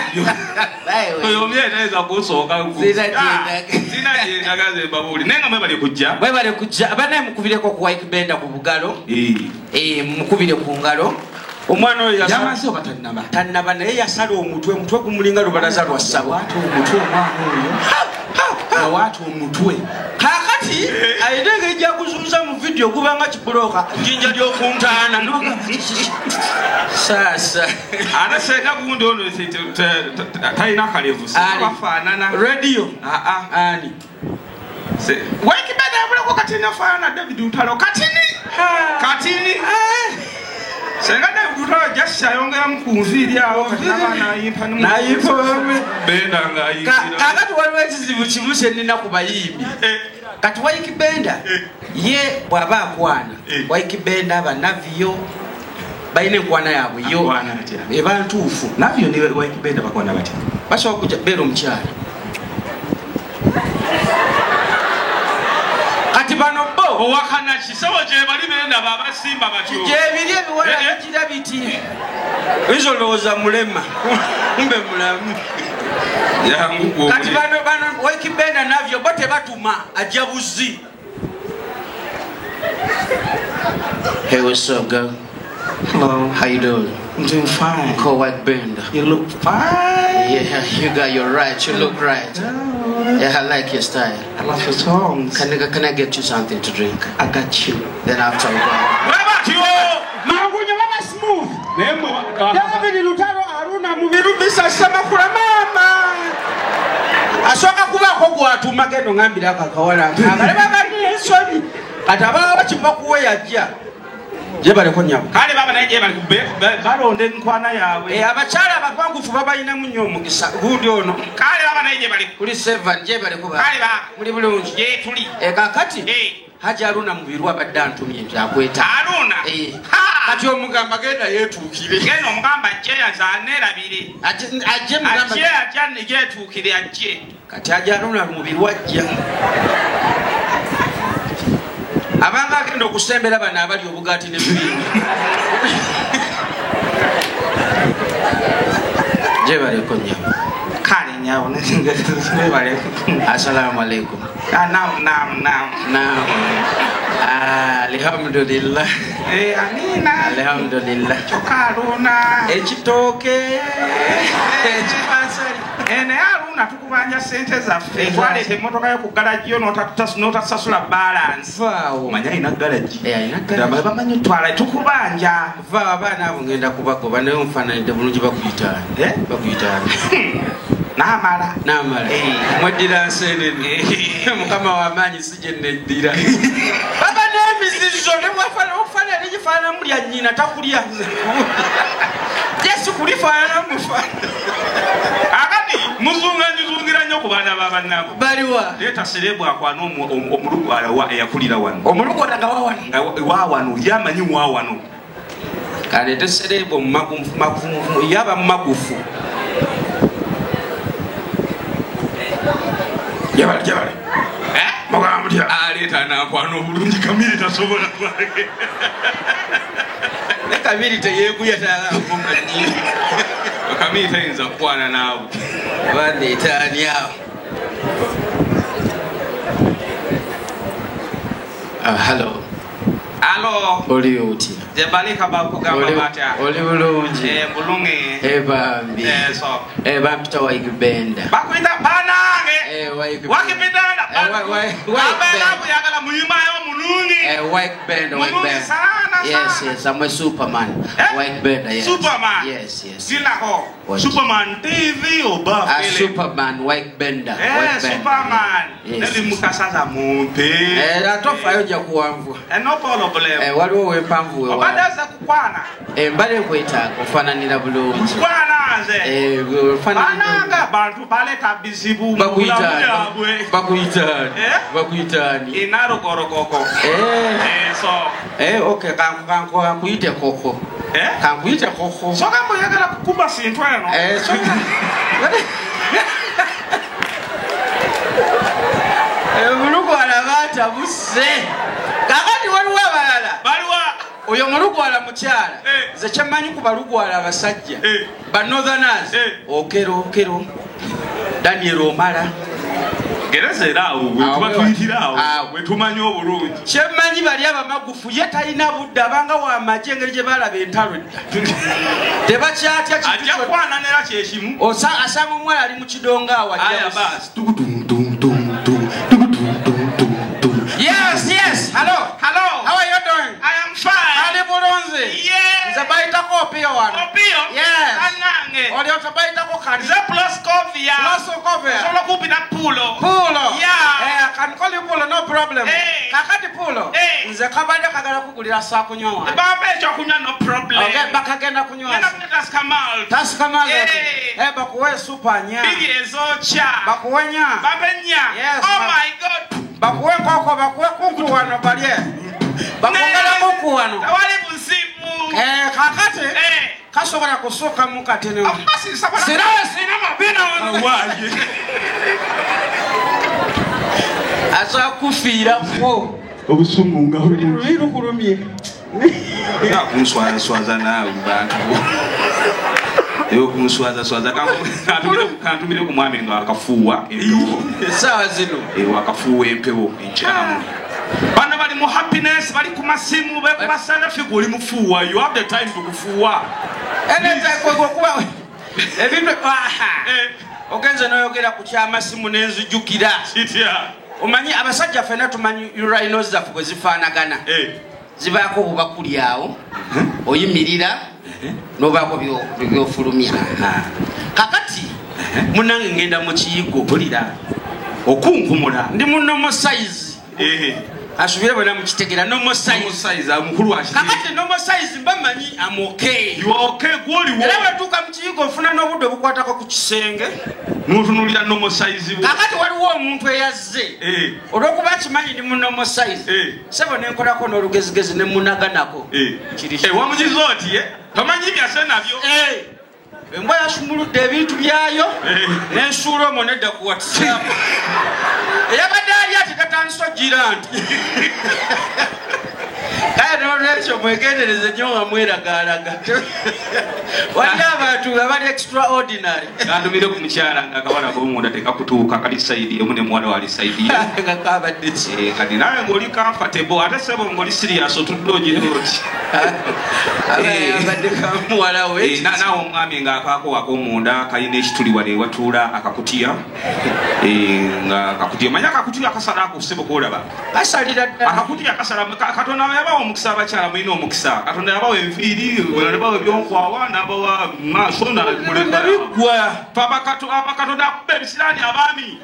Oyo myeneza kusoka ku. Sina tienda gaze babuli. Nenga mwebale kujja. Mwebale kujja. Abana mukubire ko ku White Benda ku bugalo. Mukubire ku ngalo. Omwana oyo yasala. Yamaze obatanaba. Tanaba naye yasala omutwe kumulinga lubalaza lwa ssabo. Watu omutwe omwana oyo. Watu omutwe. Kakati ayidenge ejja kuzunza mu video kubanga kibuloka jinja lyokuntaana Sasa. Ana senga gundi ono taina kalevu. Bafanana. Radio. Ani. Waikibenda abula ko katina fana David Utalo katini. Katini. Senga David Utalo jasha yongera mukunviri awo katina bana yimpa numu. Na yimpa benda nga yimpa. Kakati waliwo ekizibu kibuse nina ku bayimbi. Kati Waikibenda ye bwaba akwana. Waikibenda abanaviyo bayine kwana yabwe yo ebantuufu nabyo ne Waikibenda bakwana bati basobola kujja beera omukyala kati bano bo owakana kisawo gye bali benda babasimba batyo gyebiri ebiwala bigira biti izo lowooza mulema kumbe mulamu kati bano Waikibenda nabyo bo tebatuma ajja buzi. Hey, what's up, girl? Hello. How you doing? I'm doing fine. Call Waikibenda. You look fine. Yeah, you got your right. You look right. Yeah, I like your style. I love your songs. Can I get you something to drink? I got you. Then after we go. What about you? Mangunya mama smooth. David Lutalo Aruna mubirubisa sama kula mama. Asoka kuba ko gwatuma gendo ngambira akakawala. Abale baba ni ensoni. Ataba bachipa kuwe yajja. Je bale ko nyabo. Kale baba naye je bale kubbe balonde nkwana yawe. Abachala abapangufu baba ina munyo mugisa. Gundi ono. Kale baba naye je bale kuli 7 je bale kuba. Kale baba muli bulungi. Je tuli. Kakati. Haji Aruna mubiru abadde antumye byakweta. Aruna. Kati omugamba genda yetuukire. Genda omugamba ajje yanzaneerabire. Ajje mugamba. Ajje nige yetuukire ajje. Kati Haji Aruna mubiru ajja. Abanga agenda okusembera bano abali obugaati ne bibindi. Je baleko nyawo. Kale nyawo ne baleko. Assalamu alaikum. Naam. Alhamdulillah. Amina. Alhamdulillah. Chokaruna. Ekitooke. Ekipansali. Ene Aruna tukubanja sente zaffe. Twalete emmotoka yo ku galaji yo n'otasasula balance. Vaawo. Manya ina galaji. Ina galaji. Bamanyi twala tukubanja. Vaawo abaana abo ngenda kubagoba naye omufaananidde bulungi bakuyitaani. Bakuyitaani. Namala. Mweddira nseenene. Mukama w'amaanyi si gye neddira. Baba n'emizizo ne mwafaana negifaanana mulya nnyina takulya. Yesu kulifaanana mufaana. Akati muzungira nnyo ku baana b'abannabo. Baliwa. Leeta serebu akwana omulugwala eyakulira wano. Omulugwala nga wawano. Wawano yamanyi wawano. Kaleete serebu yaba mumagufu. Jabale. Mugamba mutya? Aleeta nakwana obulungi Kamiri tasobola kwage. Ne Kamiri teyeeguya taalamumanyi. Kamiri tayinza kukwana naawe. Bandeetaani awo. Hello. Oli otya? Jebalika bakugamba batya? Oli bulungi. Bulungi. Bambi. So. Bampita Waikibenda. Bakuyita panange. Waikibenda. Waikibenda yagala muyima yo mulungi. Waikibenda. Yes, I'm a Superman. Waikibenda, yes. Superman. Yes. Silako. Superman TV or Buffalo? Superman, Waikibenda. Superman. Neli mukasaza mumpe. Atofayo ja kuwanvu. No problem. Waliwo wempanvu we. Obadaza kukwana. Mbale kwetaaga ofaananira bulungi. Kukwana nze. Bananga bantu baleta bizibu bakuyitaani. Inarogorogoko. Okay, kankuyite koko. Kankuyite koko. Soka mboyagala kukuba sintu eno. Mulugwala batabuse. Kakati waliwo abalala. Baliwa. Oyo mulugwala mukyala. Nze kyemmanyi ku balugwala abasajja. Ba Northerners. Okero. Daniel Omala. Gereza era awo wetubatuyitira awo wetumanyi obulungi. Kyemmanyi bali abamagufu ye talina budde abanga w'amagye engeri gye balaba entalo edda. Tebakyatya ajja kwananira kyekimu. Asanga omuwala ali mu kidongo awo ajja. Yes. Hello. How are you doing? I am fine. Ali bulunzi. Yeah. Nze bayitako opio wano. Opio? Yes. Anange. Oli otabaitako kani. Ze Plascovia. Plascovia. Solo kupi na Pulo. Pulo. Yeah. I can call you Pulo, no problem. Kakati Pulo. Nze kabadde kagala kugulira saa kunywa wano. Baba echo kunywa no problem. Okay, bakagenda kunywa. Yena kunywa Tascamal. Tascamal. Bakuwe super nya. Bigi ezocha. Bakuwe nya. Babenya. Yes. Oh my God. Bakuwe koko, bakuwe kuku wano balye. Bakongala kuku wano. Tawali buzibu. Kakati. Kasobola kusuka mukatene. Amasi sabara. Sina mabina wano. Waje. Asa kufiira ko. Obusungu nga Rukulumye. Ya kunswaza nawe bantu. Yo kunswaza kantumire ku mwami nga akafuwa empewo. Sawa zino. Akafuwa empewo enchamu. Bana bali mu happiness bali ku masimu be ku basalafi guli mufuwa. You have the time to kufuwa. Kwa kuba ebintu ogenze noyogera ku kyamasimu n'enzijukira. Omanyi abasajja fena tumanyi rhinos zaffe bwe zifaanagana. Zibaako obubakuli awo oyimirira n'obaako byofulumya. Kakati munange ngenda mu kiyigo bulira okunkumula ndi mu normal size. Asubire bwena mukitegera normal size amukulu ashiri. Kakati normal size bamanyi am okay. You are okay gwoli wo. Era batuuka mu kiyigo ofuna n'obudde obukwatako ku kisenge. Nutunulira normal size wo. Kakati waliwo omuntu eyazze. Olw'okuba kimanyi ndi mu normal size. Sebo nenkolako n'olugezigezi ne munaganako. Wamugize oti tomanyi byase nabyo. Embwa yasumuludde ebintu byayo n'ensuula omwo nedda ku WhatsApp. Eyabadde ali ati katandisa ogira nti kale n'olwekyo mwegendereze nnyo nga mweragaalaga. Waliyo abantu abali extraordinary. Kantumire ku mukyala nga akawala k'omunda tekakutuuka kali sayidi emu ne muwala wali sayidi nga kabadde ki. kati nawe ng'oli comfortable ate sebo ng'oli serious otudde ogire oti. Abadde kamuwala we. Naawe omwami ng'akaako ak'omunda kalina ekituli wali ewatuula akakutiya. Nga akakutiya manyi akakutiya akasala ako sebo k'olaba. Kasalira ddala. Akakutiya akasala Katonda yabawa omukisa abakyala mulina omukisa. Katonda yabawa enviiri yabawa ebyonkwawa n'abawa maaso n'abigwa. Katonda akuba ebisiraani abaami.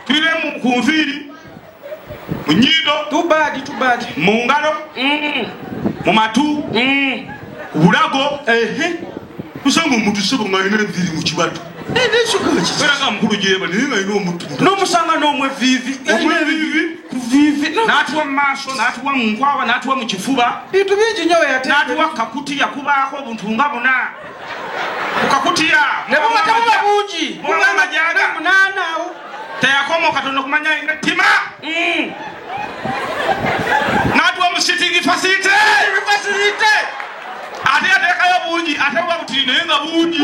Tulire ku nviiri mu nnyindo. Too bad. Mu ngalo. Mu matu. Ku bulago. Kusanga omuntu sebo ng'alina enviiri mu kibatu. Era nga mukulu gyeba naye ng'alina omuntu. N'omusanga n'omweviivi. Kuviivi. N'atuwa mu maaso, n'atuwa mu nkwawa, n'atuwa mu kifuba. Bintu bingi nnyo yate. N'atuwa kakutiya kubaako obuntu nga buna. Ku kakutiya. Ne buba tebuba bungi. Buba amajaaga. Munaana awo. Teyakoma Katonda okumanya nga ttima. N'atuwa mu sitting facility. Ate yateekayo bungi, ate buba butiri naye nga bungi.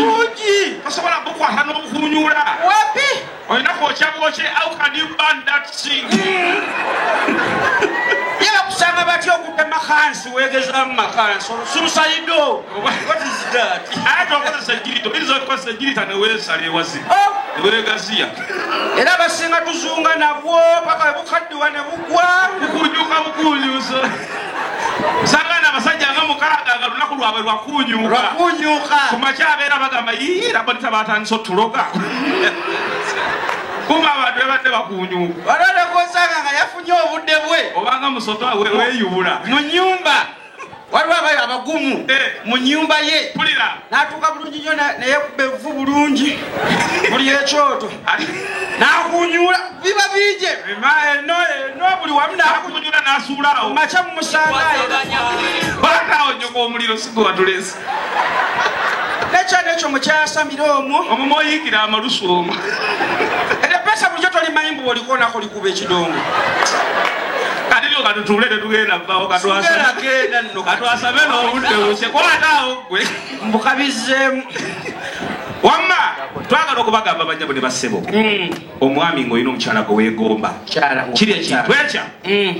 Tosobola bukwata n'obukuunyuula. Wapi? Olina kwokya bwokye, how can you burn that thing? Yaba kusanga batya okutema kansi weegezaamu makansi. Suicide. What is that? Ate okozesa ejjirita, oyinza okukozesa ejjirita ne weesala ewazi. Ne weegaziya. Era basinga tuzunga nabwo paka bukaddiwa ne bugwa. Bukuunyuusa. Sanga n'abasajja nga mukaaga nga lunaku lwabwe lwakuunyuuka. Ku makya abeera bagamba labonita batandisa otuloga. Kuma abantu babadde bakuunyuuka. Olwada kosanga nga yafunye obudde bwe. Obanga musoto weeyubula. Mu nnyumba. Waliwo abayo abagumu mu nnyumba ye. Pulira. N'atuuka bulungi nnyo neyekuba evvu bulungi. Buli ekyoto. N'akuunyuula biba biije. No buli wamu n'akuunyuula n'asuula awo. Maca mu musangayo. Baataawo nnyo omuliro sigo watulese. N'ekyo mukyasamira omwo. Omwo oyiikira amalusu omwo. Era pesa bulijjo tolimanyi mbu olikoonako likuba ekidongo. Kati lyo katutuule tetugenda vaawo katwasabe n'obudde buse kwataawo gwe mbukabizzeemu. Wamma twagala okubagamba banyabo ne bassebo. Omwami ng'olina omukyala gwe weegomba. Kiri ekintu ekya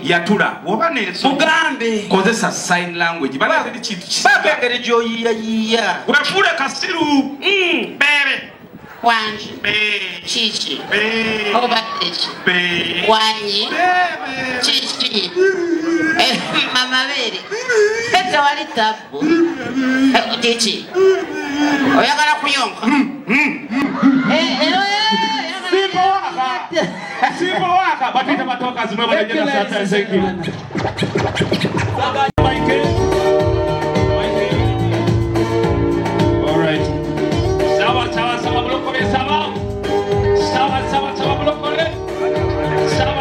yatula woba mugambe kozesa sign language baleetera ekintu bagengeri gy'oyiiyayiiya wefuule kasiru beebe Wanji. Chichi. Obatechi. Wanyi. Chichi. Mama Mary. Ete wali tabu. Chichi. Oyagala kuyonka. Simple waka. Batita batoka zimwe bajenda sasa zeki. Alright. Sawa blokore sawa. Sawa blokore. Sawa.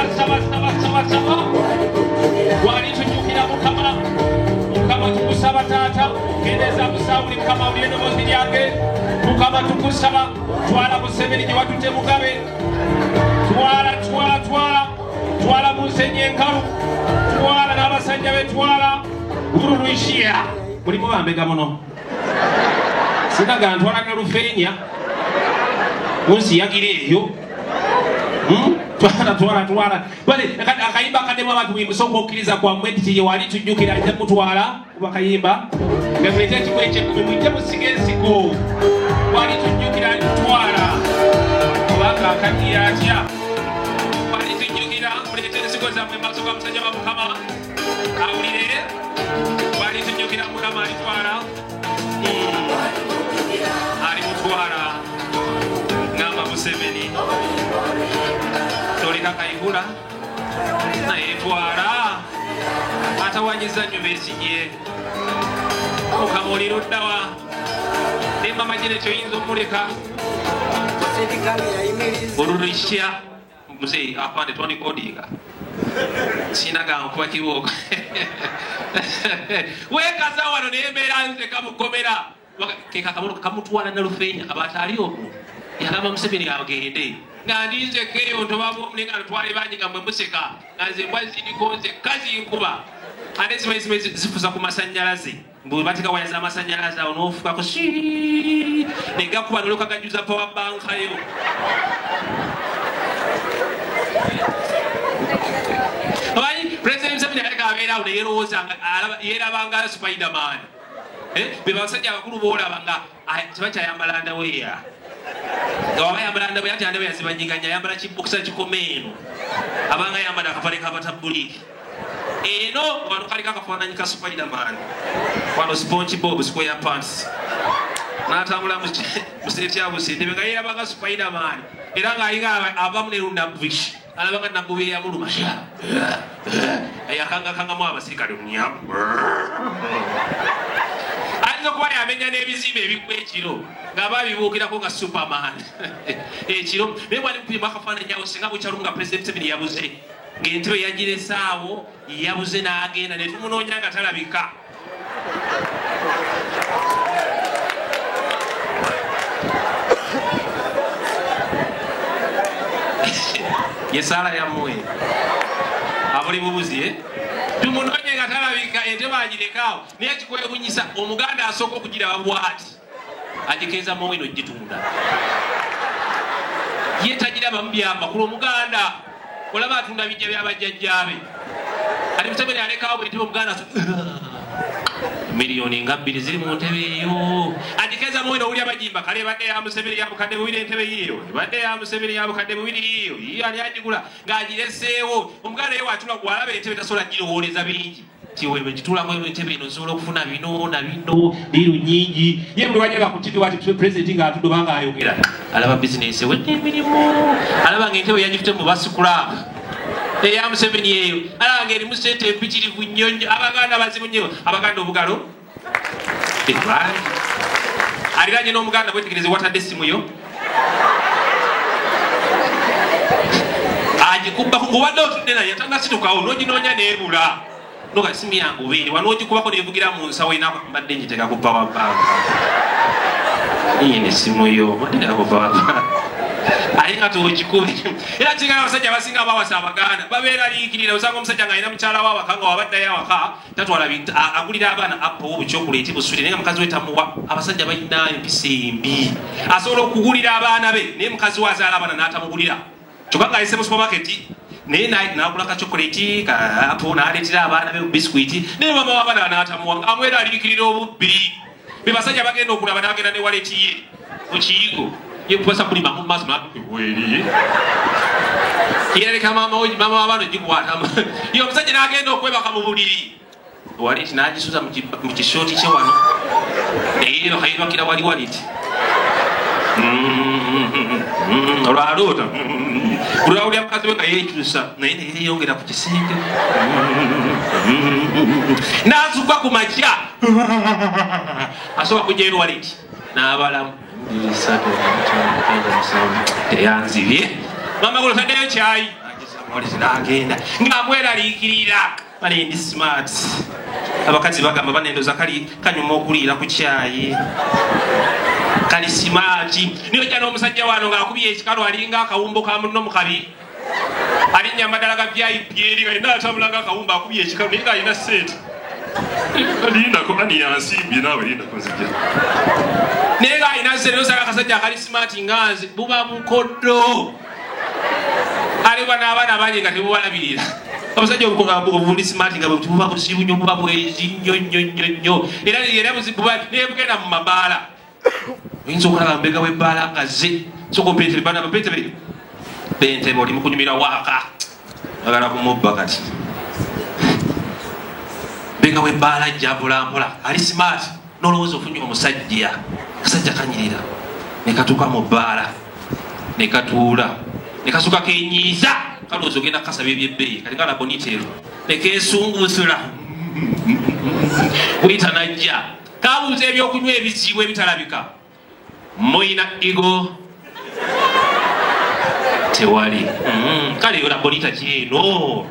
Wali tunyukira mukama tukusaba tata. Kendeza musawuli mukama uliyene mozili yake. Mukama tukusaba. Twala Museveni gye watute Mugabe. Twala Musenye Enkalu. Twala n'abasajja be twala. Uruluishia. Mulimu bambega muno. Sinaga ntwala na Lufeenya. Munsi yagire eyo. Twala. Bale akayimba kademu abantu bimsongo okiriza kwa mweti kye wali tujjukira ajja mutwala bakayimba. Ngabulete kikweche kumwite musigesiko. Wali tujjukira twala. Waka katia atya. Wali tujjukira mulete nsiko za mmaso ga musajja wa Mukama. Awulire. Wali tujjukira Mukama alitwala. Ali mutwala. Ngamba Museveni. Tolika Kayihura. Naye twala. Atawanyiza Besigye. Mukama oli luddawa. Ne mama Janet oyinza omuleka. Olulishya muzee apande twani kodinga. Sinaga nkuba kiboka. Wekaza wano nembeera nze kamukomera. Keka kamutwala na Lufeenya abatali okwo. Yagamba Museveni agende. Ngandinze keyo ntobabo mlinga twali banyiga mwe museka. Naze mbwazi ndikonze kazi nkuba. Ate zimwe zifuza ku masanyalaze. Mbu batika wayaza amasanyalaze awo n'ofuka ko shi. Negakuba noloka gajuza power bank ayo. Abayi President Museveni aleka abeera awo neyerowoza yerabanga Spiderman. Beba basajja abakulu boolabanga tebakyayambala ndaweya. Gawa yambala ndaweya ate ndaweya zibanyiganya yambala kibokisa kikomeeno. Abanga yambala akapale kabatabuliki. Eno wano kali kakafaananyi ka Spiderman. Wano SpongeBob square pants. Natambula museti abusi ndebega yerabanga Spiderman. Era ng'ayinga abamu ne Runabbish. Alabanga nabuwe ya muluma. Ayakanga mu abasirikale munya. Anzo kuba yamenya n'ebizimbe ebikuba ekiro ng'ababibuukirako nga Superman. Ekiro naye wali kupima akafaananyi awo singa bukyalumu nga President Museveni yabuze. Ng'entebe yagirese awo yabuze n'agenda ne tumunoonya nga talabika. Yesala yammwe abuli bubuzi tumunoonye nga talabika entebe agirekawo naye kikwewunyisa Omuganda asooka okugiraba bw'ati agikeeza Mowino gitunda ye tagiraba mu byamakulu Omuganda olaba atunda bijja byabajjajjaabe ati Museveni alekawo bwentebe Omuganda miliyoni nga 2 ziri mu ntebe eyo agikeeza Mowino owuli abajimba kale badde ya Museveni yabukadde bubiri entebe yiyo badde ya Museveni yabukadde bubiri yiyo ani agigula ng'agireseewo Omuganda ye watula gwalaba entebe tasobola girowooleza bingi tiwewe gitulamu entebe eno nsobola okufuna bino na bino liru nyingi ye buli wajjaga ku TV wati President ng'atudde obanga ayogera alaba bizinesi wedde emirimu alaba ng'entebe yagifute mu basikulaba eya Museveni eyo alaba ng'erimu ssente empitirivu nnyo Abaganda bazibu nnyo Abaganda obugalo aliranye n'Omuganda bwetegereze watadde essimu yo agikubbako ng'obadde otudde naye tangasitukawo n'oginoonya n'ebula noka simu yange obeere wano ogikubako nevugira mu nsawo ina mbadde njiteka ku power bank iyi n'essimu yo mbadde ku power bank aye nga togikubi era kingana abasajja abasinga abawasa Abaganda babeera liikirira osanga omusajja ng'alina mukyala we awaka nga wabaddayo awaka tatwala bintu agulira abaana appo obukyokuleeti busuli naye nga mukazi we tamuwa abasajja balina empisa embi asobola okugulira abaana be naye mukazi we azaala abaana n'atamugulira kyokka ng'ayise mu supermarket naye n'agula ka chocolate ka appo n'aleetera abaana be biscuiti naye mama w'abaana n'atamuwa ng'amwera aliikirira obubbi be basajja bagenda okulaba n'agenda ne waleti ye mu kiyigo yekupasa kulima mu maaso nakuweri yereka mama wabano gikwata ye omusajja n'agenda okwebaka mu buliri waliti n'agisuza mu kishooti kye wano era kayibakira wali waliti olwaloota olwawulya mukazi we nga yekyusa naye neyeyongera ku kisenge n'azuka ku makya asobola kujja eri waliti n'abalamu teyanzibye mama gulo taddeyo kyayi n'agenda ng'amweraliikirira bale ndi smart abakazi bagamba banendoza kanyuma okuliira ku kyayi kali simaati niyo jana omusajja wano ng'akubye ekikalo alinga akawumbo ka munno mu kabi alinnya amadala ga vip eri alina atambula ng'akawumbo akubye ekikalo naye ng'alina sente alinako ani yansimbye naawe lindako nzija naye ng'alina sente nosanga akasajja akali simaati nganze buba bukoddo aliwa n'abaana bangi nga tebubalabirira abasajja obuli simaati nga buba busibu nnyo buba bwezi nnyo nnyo nnyo nnyo era buzibuba naye bugenda mu mabaala oyinza okulaba mbega webbaala ngaze sokompetere bana bapetere bentebe oli mukunyumira waaka agala kumubba kati mbega webbaala ajja mpolampola ali smart nolowooza ofunye omusajja kasajja kanyirira nekatuuka mu bbaala nekatuula nekasuka kenyiiza kalowooza ogenda kasaba ebyebbeeyi kati kala bonitero nekesungusula wita najja kabuuza ebyokunywa ebizibu ebitalabika moyina igo tewali kale ola bonita kyeno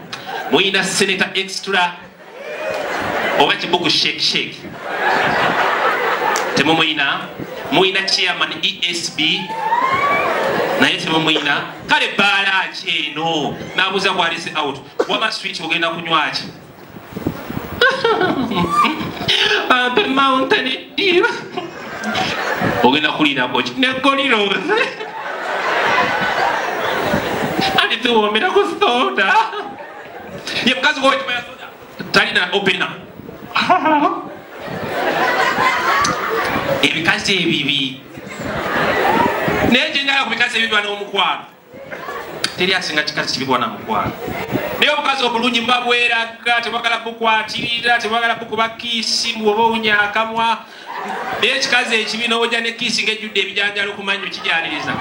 moyina senator extra oba kibuku shake temumuyina muyina chairman esb naye temumuyina kale baala kyeno nabuuza bwalese out wama street ogenda kunywaki Ampe mountain diva ogenda kulina koki negoliro andi tuwomera ku soda ye mukazi wokimaa soda talina opena ebikazi ebibi naye gyengala ku bikazi ebibwa n'omukwano teri asinga kikazi kibibwa namukwano naye obukazi obulungi muba bweraga tebwagala bukwatirira tebwagala bukuba kiisi bwoba owunyakamwa naye ekikazi ekibi nowojja ne kiisi ngaejjudde ebijanjalo kumanyo kijaniriza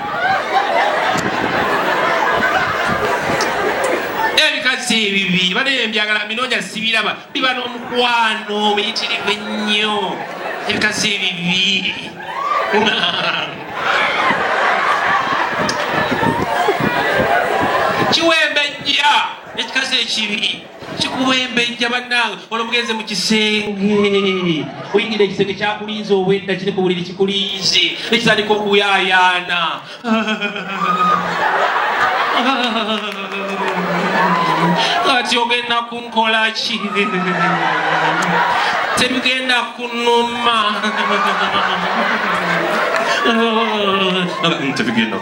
ebikazi ebibi banaye embyagala minoonya sibiraba biba n'omukwano muyitirivu ennyo ebikazi ebibi kiwembejja ekikazi ekibi kikuwembejja bannange olwomugenze mu kisenge oyingira ekisenge kyakuliiza obwedda kiri ku buliri kikuliize ekitandika okuyaayaana kati ogenda kunkolaki tebigenda kunuma tebigenda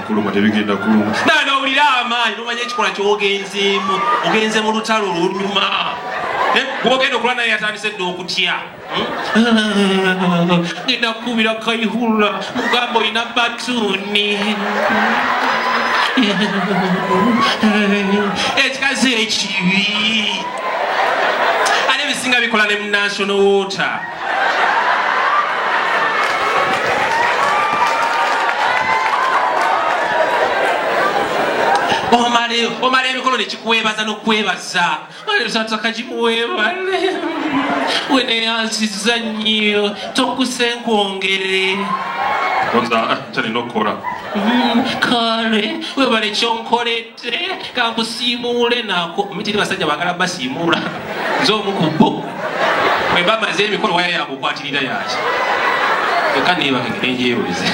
kuluma naye nowulira amaanyi nomanya ekikola kyogenzeemu ogenze mu lutalo olwolunyuma gwogenda okulwa naye yatandise dde okutya genda kukubira kaihula mugamba olina batuuni ekikazi ekibi ate ebisinga bikola ne mu national water omala emikono nekikwebaza nokwebaza takagimuwebale weneyanziza nnyo tokusenkwongere talina okukola kale webale kyonkoledde kankusiimuule nako mitiri basajja bagala basiimuula nze omukubbo webamaze emikono waya yakukwatirira yaki eka nebakegere njewulize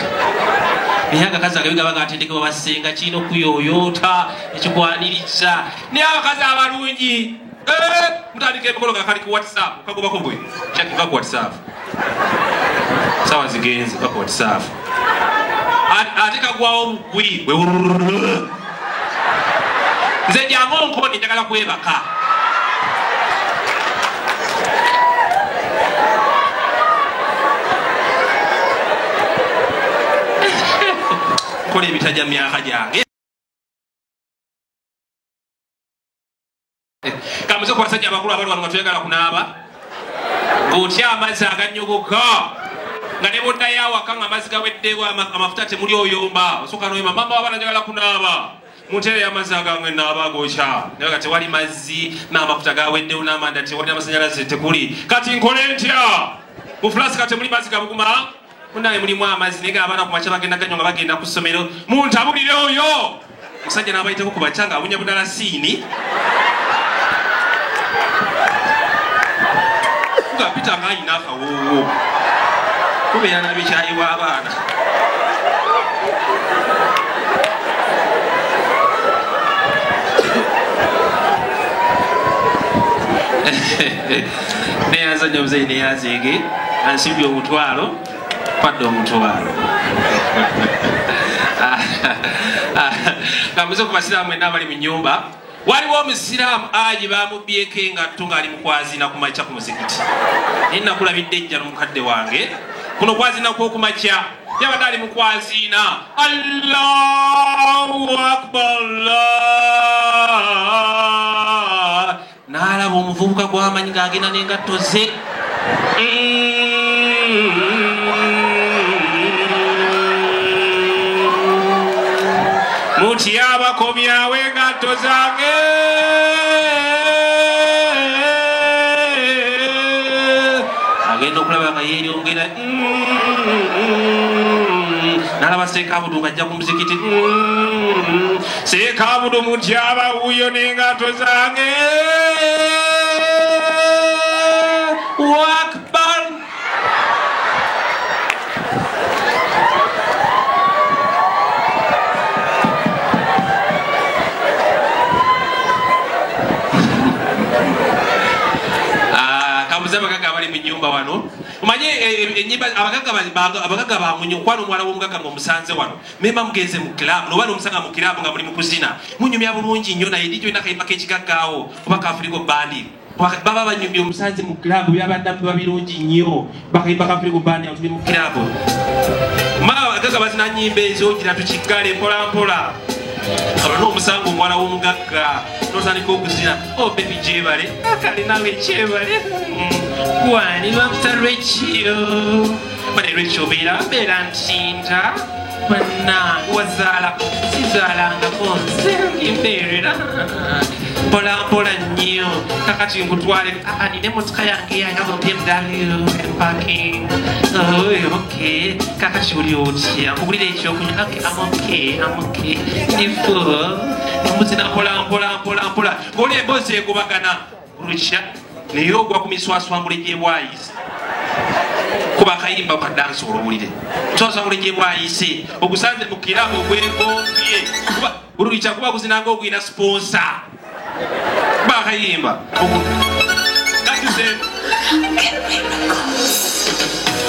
naye agakazi agabigaba gatendekebwa basenga kirina okuyoyoota ekikwaniriza naye abakazi abalungi mutandika emikono nga kali ku whatsapp kagobako bwe kyakika ku whatsapp sawa zigenze ka ku whatsapp ate kagwawo bugwi nze jangu onkoni njagala kwebaka kola ebitaja myaka gyange kamuze ku basajja abakulu abali wano nga tuyagala kunaaba ng'otya amazzi aganyogoka nga ne boddayo awaka nga amazzi gaweddewo amafuta temuli oyomba osooka noyomba mama wabana njagala kunaaba muntere amazzi agange naaba agokya naye nga tewali mazzi n'amafuta gaweddewo n'amanda tewali amasanyalaze tekuli kati nkole ntya mu fulasi kati muli mazzi gabuguma munaye mulimu amazzi naye abaana ku makya bagenda ganyo nga bagenda ku ssomero muntabulire oyo musajja n'abayiteko ku bakya nga abunya budala siini ngapita nga ayina akawoowo kubeera nabikyayi bw'abaana neyanzanya omuzeyi neyanzege ansibye omutwalo padde omutwalo kamuze ku basiraamu mwenna abali mu nyumba waliwo omusiraamu ayi bamubyeko engatto ng'ali mukwazina ku makya ku muzikiti naye nakulabidde ejja n'omukadde wange kuno kwazina kwokumakya yabadde ali mukwazina allahu akbar n'alaba omuvubuka gw'amanyi ng'agenda n'engatto ze mutya abakomyawo engatto zange agenda okulaba nga yeeyongera nalaba seekabudu ng'ajja ku muzikiti seekabudu mutya abawuyo n'engatto zange wakbar abagaga abali mu nyumba wano omanye enyimba abagaga bamunye okwano omwala w'omugaga ng'omusanze wano memba mugenze mu kilabu noba n'omusanga mu kilabu nga muli mu kuzina munyumya bulungi nnyo naye eri kyolina akayimba k'ekigaggaawo oba kafirigo bandi baba banyumya omusanze mu kilabu byabaddamu biba birungi nnyo bakayimba kafirigo bandi awo tuli mu kilabu maba abagaga bazina nyimba ezo gira tukiggale mpolampola aba n'omusanga omwala w'omugagga notandika okuzina bebi gyebale akali nawe ekyebale gwani lwakuta lwekyo bane lwekyo mbeera ntinta bannange wazaalako sizaalangako nze ngimbeerera mpolampola nnyo kakati nkutwale nina emotoka yange yanga bmw empaking ok kakati oli otya nkugulira ekyokunywa amoke nifu nomuzina mpolampola ngaoli emboozi egobagana olukya naye ogwa ku miswaswangula egyebwayise kuba akayimba kadansi olowulire miswaswangula egyebwayise ogusanze mu kiramu ogwegombye olulukya kuba kuzinanga ogwina sponsa kuba akayimba kakuse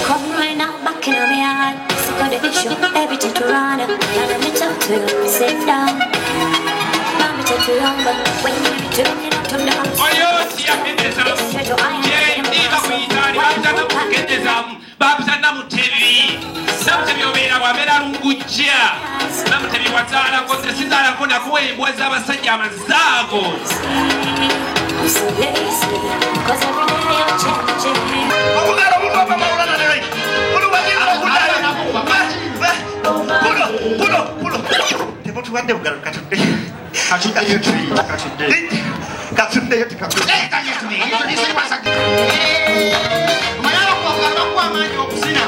Come right now, back in my heart. Sick of the issue, every time to run it. Now let me talk to you, sit down. Mommy take you long, but when you return it up to the house. babuzana mutebi namutebi obeera bwabeera lungujja namutebi wazaalako tesizaalako nakuwa embwa z'abasajja amazaago okugala omuntu abamawulana nai pulo temutuwadde bugalo katuddeyo amaanyi okusina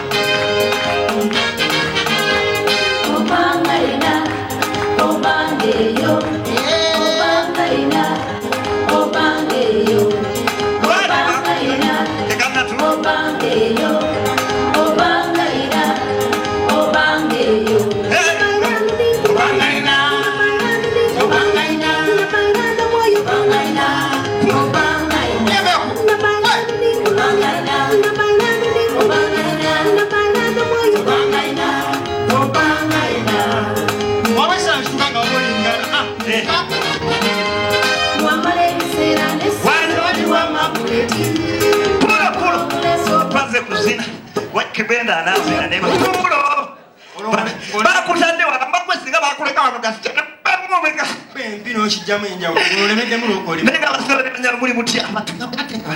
kibenda anazina nema bakutadde wala mbagwe bakuleka wano gasite bamumeka bempino kijjamu enjawulo olemeddemu lokoli naye nga basitole banyala muli mutya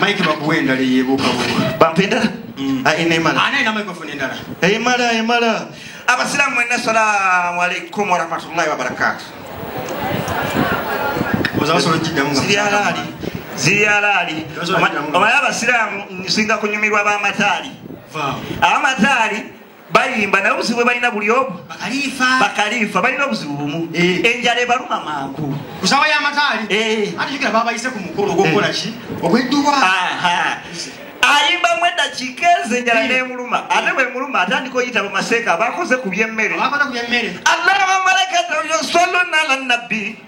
maiki bakuwa endala eyebuukabuuka bampendala ina emala anaina microphone endala emala abasiraamu mwenna assalamu alaikum warahmatullahi wabarakatu ziri alaali omaye abasiraamu nsinga kunyumirwa b'amataali abamataali bayimba naye obuzibu bwe balina buli omu bakalifa balina obuzibu bumu enjala ebaluma mangu kusawa y'amataali ate kikira babayise ku mukolo ogw'okukola ki ogw'edduwa ayimba mu eddakiika ezo enjala n'emuluma ate bwemuluma atandika oyita mu maseeka abakoze ku byemmere allahumma malaikatahu yusalluna ala nabbi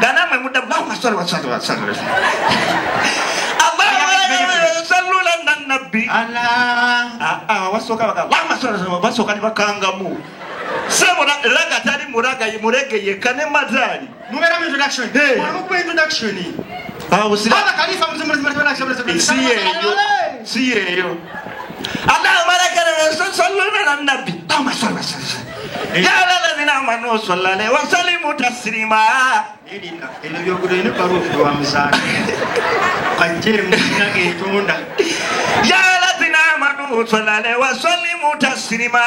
nga namwe muddamu allahumma salli wa sallim yusalluna ala nabbi wasooka ne bakangamu sebo raga tali murege yekka ne mataali mubeera mu introduction si yeyo allahumma lakal salluna ala nabi allahumma salli wa sallim ya alladhina amanu sallu alayhi wa sallimu taslima eno byogudde barufu wa misaka kajje muna etonda ya alladhina amanu sallu alayhi wa sallimu taslima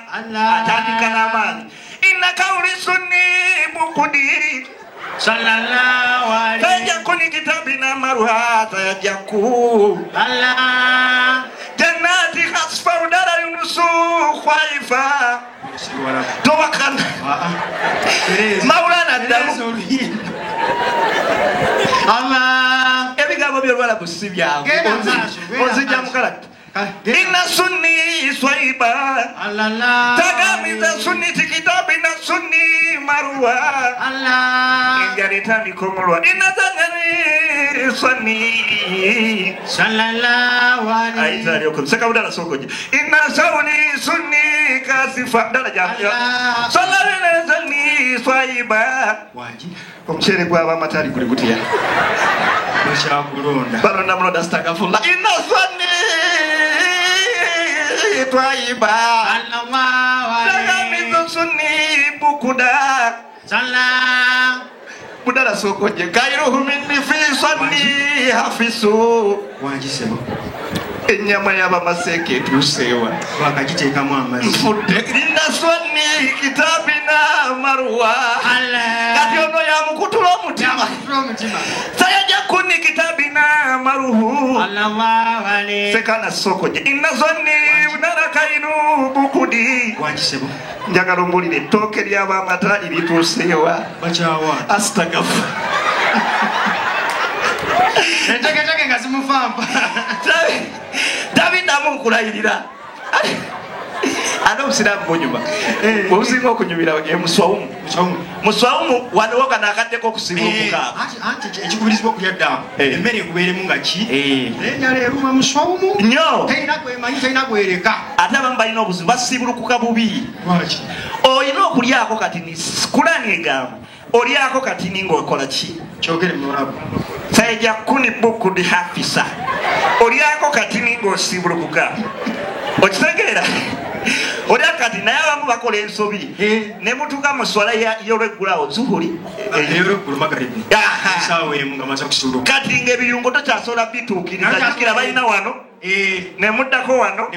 atandika namani inna qawli sunni bukudi sallallahu alaihi tajakuni kitabina maruhata yajaku Allah jannati khasfa udara yunusu khaifa towakan maulana damu Allah ebigambo byolwala busibyawo ozijja mukalata inna sunni swaiba Allah tagamiza sunni kitabina sunni marwa Allah injaritani komulwa inna tangani sunni sallallahu alaihi aitari okum sekabudala sokoje inna sawni sunni kasifa daraja sallallahu alaihi sunni swaiba waji omuchere gwaba matali kuli kutiya mushakulonda balonda muloda astagfirullah inna sunni twaiba tagamiza sunni bukuda sallallahu budala sokoje kairuhu minni fi sunni hafisu wajisema enyama y'abamaseke tusewa bakagiteekamu amazzi nfudde inna sunni kitabina marwa kati ono yamukutula omutima sayajja kunni kitabina maruhu sekana sokoje inna sunni unarakainu bukudi wajisema njagala ombulire ettooke ly'abamataali lituuseewa bakyawa astagafu entegekege nga zimufampa dabidamu nkulayirira ate obusiraamu bunyuma bwebusinga okunyumira muswawumu waliwo kano akaddeko okusinga okukaaba anti ekikubirizibwa okulya ddamu emmere ekubeeremu nga ki enjala eruma muswawumu nnyo terina gwemanyi terina gwereka ate abamu balina obuzibu basibulukuka bubi olina okulyako katini kulani egamba olyako katini ng'okola ki kyogere mulabu saija kuni bukudi hafisa olyako katini ng'osibulukuka okitegeera olya kati naye abamu bakola ensobi ne mutuuka mu swala y'olweggulawo zuhuli kati ng'ebirungo tokyasobola bituukiriza jukira balina wano ne muddako wano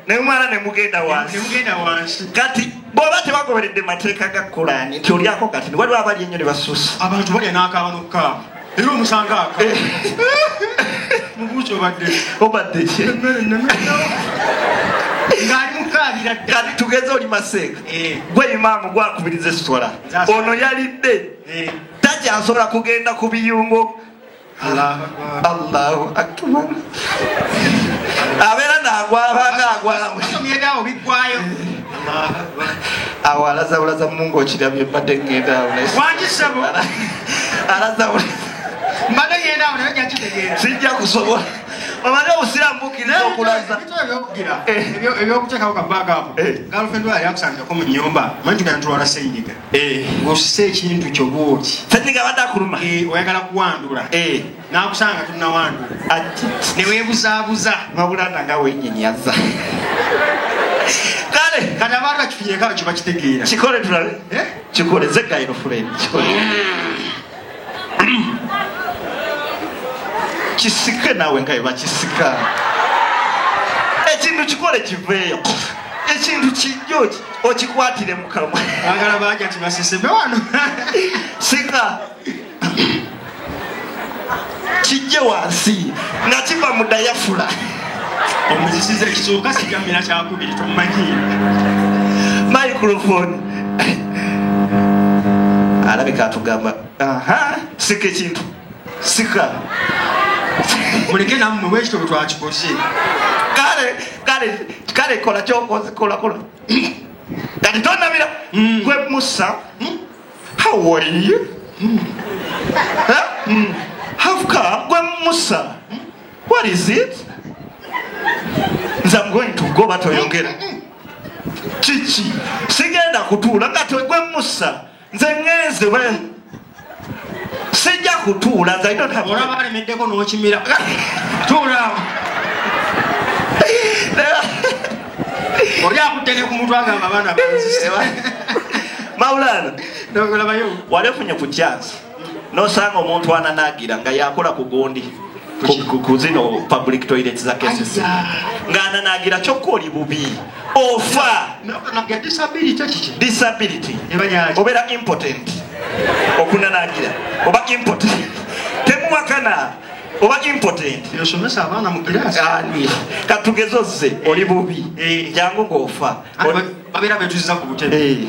ne mumala ne mugenda wansi kati bw'oba tebagoberedde mateeka ga Kurani nti olyako kati waliwo abali ennyo ne basuusa abantu balya n'akaaba n'okukaaba era omusanga aka mubuuki obadde ki ng'ali mukaabira kati tugeze oli maseeka gwe imaamu gwakubiriza essola ono yalidde takyasobola kugenda ku biyungo Allahu akbar abeera n'agwabanga agwalamuyegawo biggwayo awo alazabulaza mungu okirabye mbadde ngenda awo wangisabo alazabula mbadde ngenda awo naye jakitegeera sijja kusobola omanyi obusiraamu bukkiriza okulaza ebyokuteekawo kabbaaga apo galufendo yali akusangako mu nnyumba manyi tugenda tulwala senyiga ng'osise ekintu kyobwoki senyiga badde akuluma oyagala kuwandula n'akusanga tunawandula neweebuzaabuza wabula nanga wenyenyaza kale kati abantu kyeka kiba kitegeera kikole tulabe kikole zegayiro friend kikole kisike nawe nga bakisika ekintu kikole kiveeyo ekintu kijjo okikwatire mu kamwa agala baja tibaseseme wano sika kijje wansi nga kiva mu dayafula omuzisize kisooka sigamira kyakubiri tomumanyi microphone alabika atugamba sika ekintu sika muleke nammwe bwekito bwe twakikoze kale kola kyokoze kola kati tonabira gwe musa how are you have come gwe musa what is it I'm going to go batoyongera chichi sigenda kutuula nga gwe musa nze ngenze we sijja kutuula nze olaba alemeddeko n'okimira tuula oli akuttene ku mutwe agamba abaana Maulana walefunye ku chance nosanga omuntu ananagira nga yakola ku gondi ku zino public toilets za KCC nga ananagira kyokka oli bubi ofa disability obeera impotent okunanagira oba impotent temuwakana oba impotent yosomesa abaana mu kirasi katugezozze oli bubi jangu ng'ofa babeera betuziza ku butebe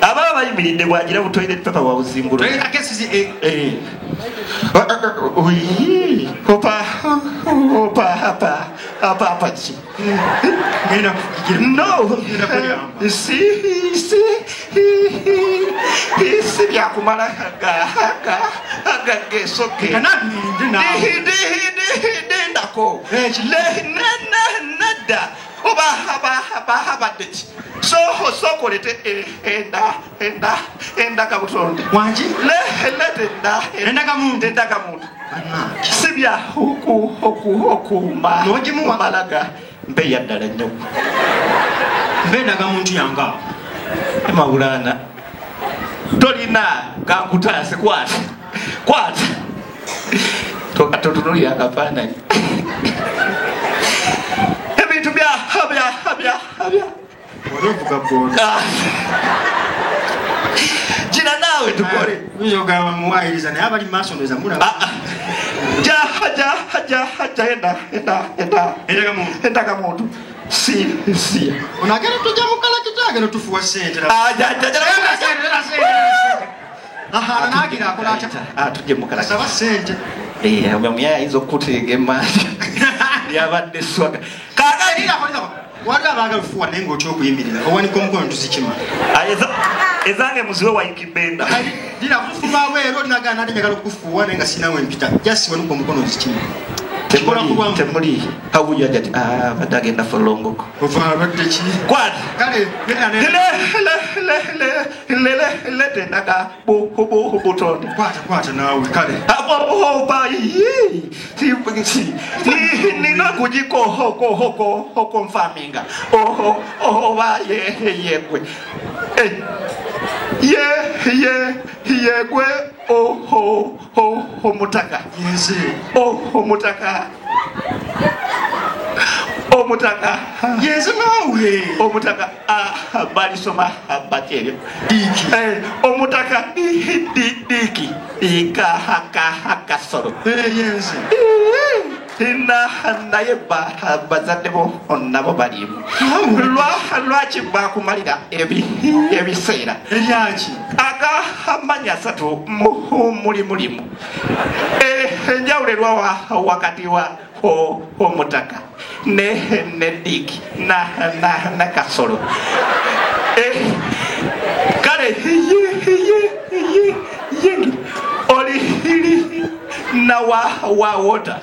ababa bayimiridde bwagira bu toilet paper bwabuzingulu opa ki no si byakumala agagesoke dendako nedda oba habadde ki sokolete enda kabutonde endagamuntu sibya okumalaga mpeya ddala nnyo mbendagamuntu yanga Maulana tolina kankutaase kwata totunulira akafaananyi ebintu bya ovuga boda gira naawe tukole oyogaba muwayiriza naye abali maaso ndoza mulaba endaga muntu si onagenda tujja mukala kitagenda tufuwa sente nagira akola tujje mukala asaba sente omuyaya ayinza okukuteega emaani yabadde swaga waliwo abaagala fuwa naye ngaokyokuyimirira owanika omukono tuzikima ezange muziwe waikibenda dira kufuba bwero olinagaa nali njagala okufuwa naye nga sinawo empita jasi wanika omukono ozikima temuli awuja jati badde agenda folongoko ovabadde ki kwati lete endaga butonde kwata naawe kale nina kugikohoko nfaminga oba yegwe yegwe omutaka omutaka yenze naawe omutaka balisoma bateryo omutaka diki ikahakasoro yenze naye bazadde bo nabo balimu lwaki bakumalira ebiseera eryaki agamanya asatu mulimu enjawulo erwa wakati wa omutaka ne diki na kasolo kale yengi oli na wa water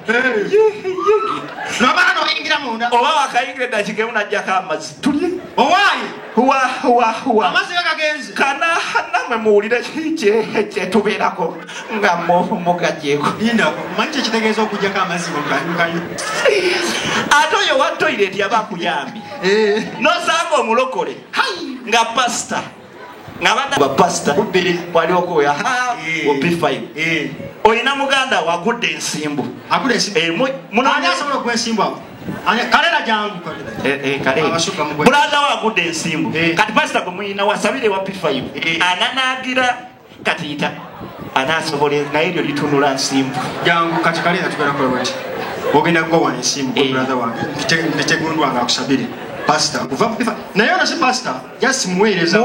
nobana noyingira munda oba wakayingira dakika emu najjako amazzi tulye Owaye. Amazi gakagenze. Kana namwe muwulire kye tubeerako nga mugajjeeko. Linda, manche kitegeeza okujjako amazzi mukanyu. Ate oyo wa toilet yaba akuyambi. Nosanga omulokole nga pasita. Nga pasita wali okuya P5. Oyina muganda wagudde ensimbu. Agudde ensimbu. Ani asobola okuwa ensimbu awo? Kalera jangu kalera. Brother wagudde ensimbu. Kati pasita gwe muyina wasabire wa P5. Ananaagira katiita. Anaasobole naye eryo litunula nsimbu. Jangu kati kalera tugenda kukola bweki. Ogenda kuwa ensimbu kwa brother wange. Bitegundwa nga akusabire. Pastor, naye ona si pastor, just muweereza.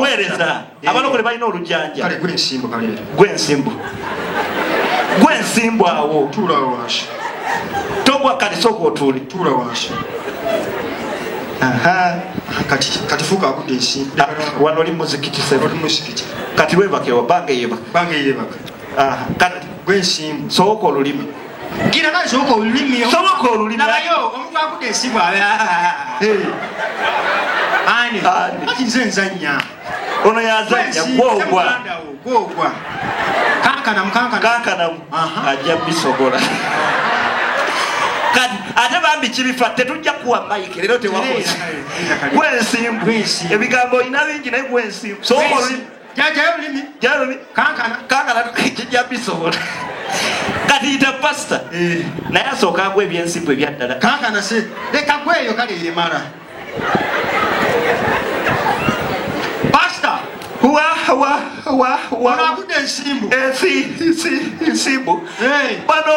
Abalokole balina olujjanja. Kale gwe ensimbu kalera. Gwe ensimbu awo. Tuula wansi. Togwa kati soko otuli. Tuula wansi. Kati fuka akudde ensimbu. Wano oli muzikiti sebo. Kati webakewa bange yebaka. Kati gwe ensimbu. Soko olulimi. Gira naye soko olulimi. Nabayo omuntu akudde ensimbu. Ani. Kati nze nzanya. Ono yazanya gwogwa. Kankana ajja bisobola. Kati ate bambi kibifa tetujja kuwa mike lero tewakoze. Gwensimbu. Ebigambo ina bingi naye gwensimbu. Soko olulimi. Jayo kankana kijja bisobola. Kati ita pastor. Naye asooka agwa ebyensimbu ebyaddala. Kankana se leka gweyo kale yemala. Pastor. Wanakude ensimbu. Ensimbu. Bano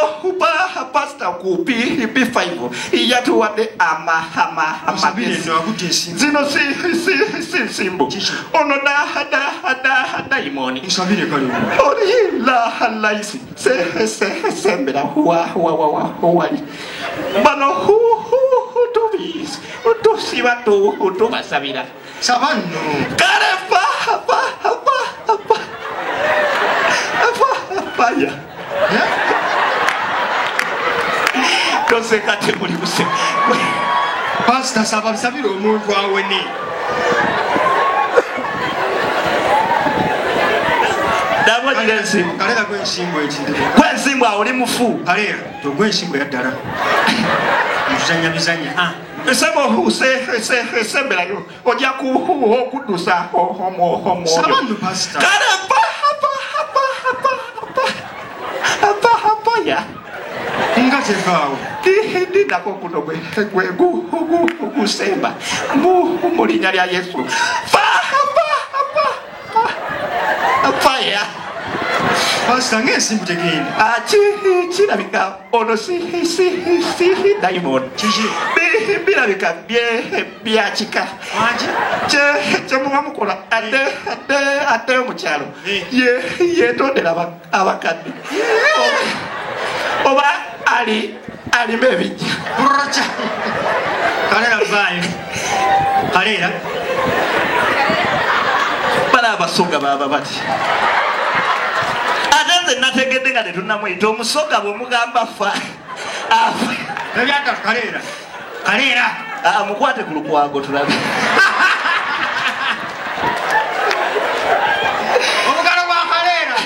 pastor ku P5 yatuwadde zino si nsimbu. Ono daimoni. Nsabire kale. Oli laisi. Sembera wali. Bano tusiba tubasabira. Sabanno. Karepa. Paya. Toseka temuli buse. Pastor sababisabira omuntu awene. Dabo jirensimbu. Kalera gwensimbu ekindi. Gwensimbu oli mufu. Kalera to gwensimbu yaddala. Bizanya. Esemo sembera yo. Ojja kudusa homo. Sabanno pastor. Karepa. Ya. Ngate bawo. Ndi nako kuno gwe semba. Mu linnya lya Yesu. Fire. Pastor ngesimbu tegenda. Kirabika ono si daimon. Birabika byakika. Kye mubamukola ate omukyalo. Yetondera abakadde. Oba alime ebijja. Kalera vayo. Kalera. Bala abasoga baba bati. Adanze nategedde nga tetunnamuyita omusoga bw'omugamba fa. Ebyaka kalera. Mukwate ku lukwago tulabe. Omugalo gwa kalera.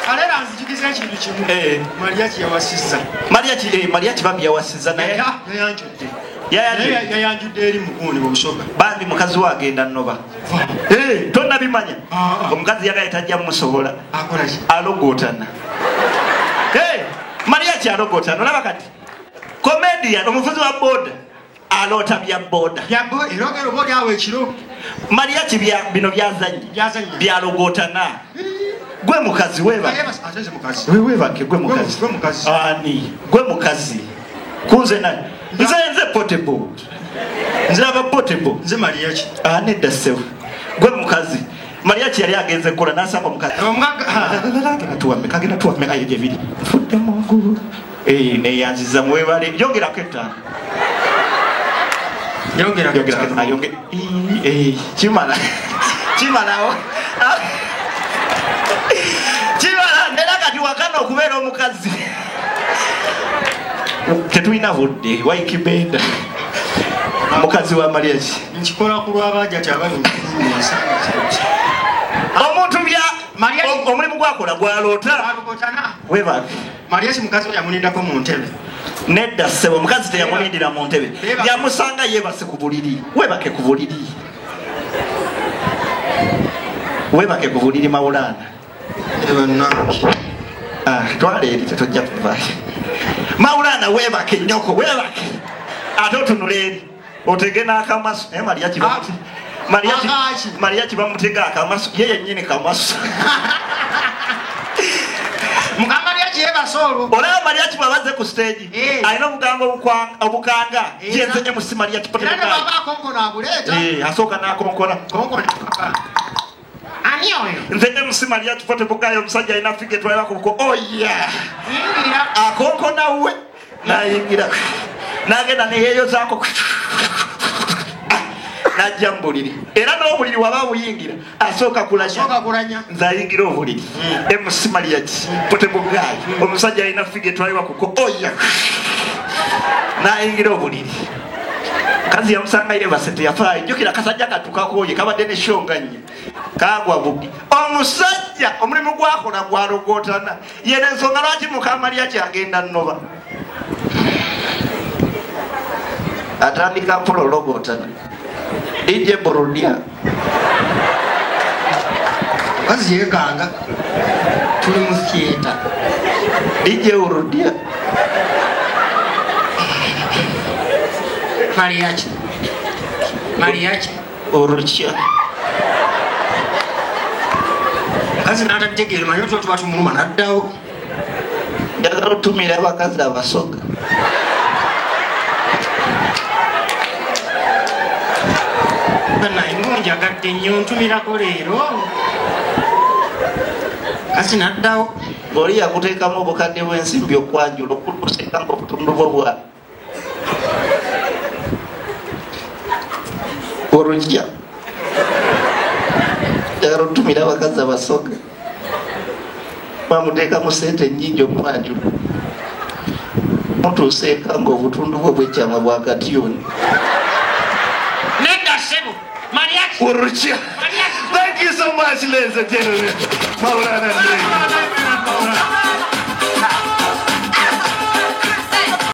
Kalera nzikiza ekintu kimu. Maria kibambi yawasizza naye. Yayanjudde eri mugundi bw'omusoga. Bambi mukazi we agenda nnoba. Tonnabimanya. Omukazi yagaye tajja musobola. Alogootana. Maria kyalogootana olaba kati. Comedian omuvuzi wa boda aloota bya boda. Erogero boda awo ekiro. Maria bino byazanyi. Byalogootana. Gwe mukazi webake. Gwe mukazi. Ani. Gwe mukazi. Kunze nani. Nze portable. Nze aba portable. Nze Maria ki. Nedda sewe. Gwe mukazi. Maria ki yali agenze kola nasanga omukazi. Kagenda tuwame ayo gye biri. Fudde mungu. Neyanziza mwebale. Yongerako ettaano. Kimalawo. Ndera kati wakana okubeera omukazi. Tetulina budde waikibenda. mukazi wa Mariaki nkikola ku lw'abajja tyabali omuntu bya omulimu gwakola gwaloota webake Mariaki mukazi we yamunindako mu ntebe nedda ssebo omukazi teyamunindira mu ntebe yamusanga yeebase ku buliri webake ku buliri webake ku buliri Mawulana twala eri tetojja kuvaayo Mawulana webake nnyoko webake ate otunula eri otege n'akamaso Mariaki bamutega akamaso ye yennyini kamaso Mariaki yebase olwo olaba Mariaki bwabaze ku stage alina obuganga obukanga yenze MC Mariaki asooka n'akonkona nze MC Mariaki pote bugayo omusajja alina fige twalaba kubuko oya akonkona we nayingira nagenda neyeyozaako najja mu buliri era n'obuliri waba buyingira asooka kulanya nze ayingira obuliri MC Mariaki pote bugayo omusajja alina fige twalaba kuko oya nayingira obuliri kazi yamusanga yeebase teyafaayo jjukira kasajja katukakoye kabadde neshonganye kagwa bugi omusajja omulimu gwakola gwalogootana yena ensonga lwaki Mariaki agenda nnoba atandika mpola ologootana ije Burudia kazi yekanga tuli mu theater ije Burudia Mariaki Uruchia kazi n'atategeera manyi otwo tuba tumuluma n'addawo njagala otumira abakazi abasoga naye ngonjagadde nnyo ntumirako leero kazi n'addawo ng'oli yakuteekamu obukadde bw'ensimbi okwanjula okutuseeka ng'obutundu bwo bwa Uruchia njagala otumira abakazi abasoga bamuteekamu sente nnyingi okwanjula mutuuseeka ng'obutundu bwo bwekyama bwakatiyoni Uruchia. Thank you so much, ladies and gentlemen. Mawulana.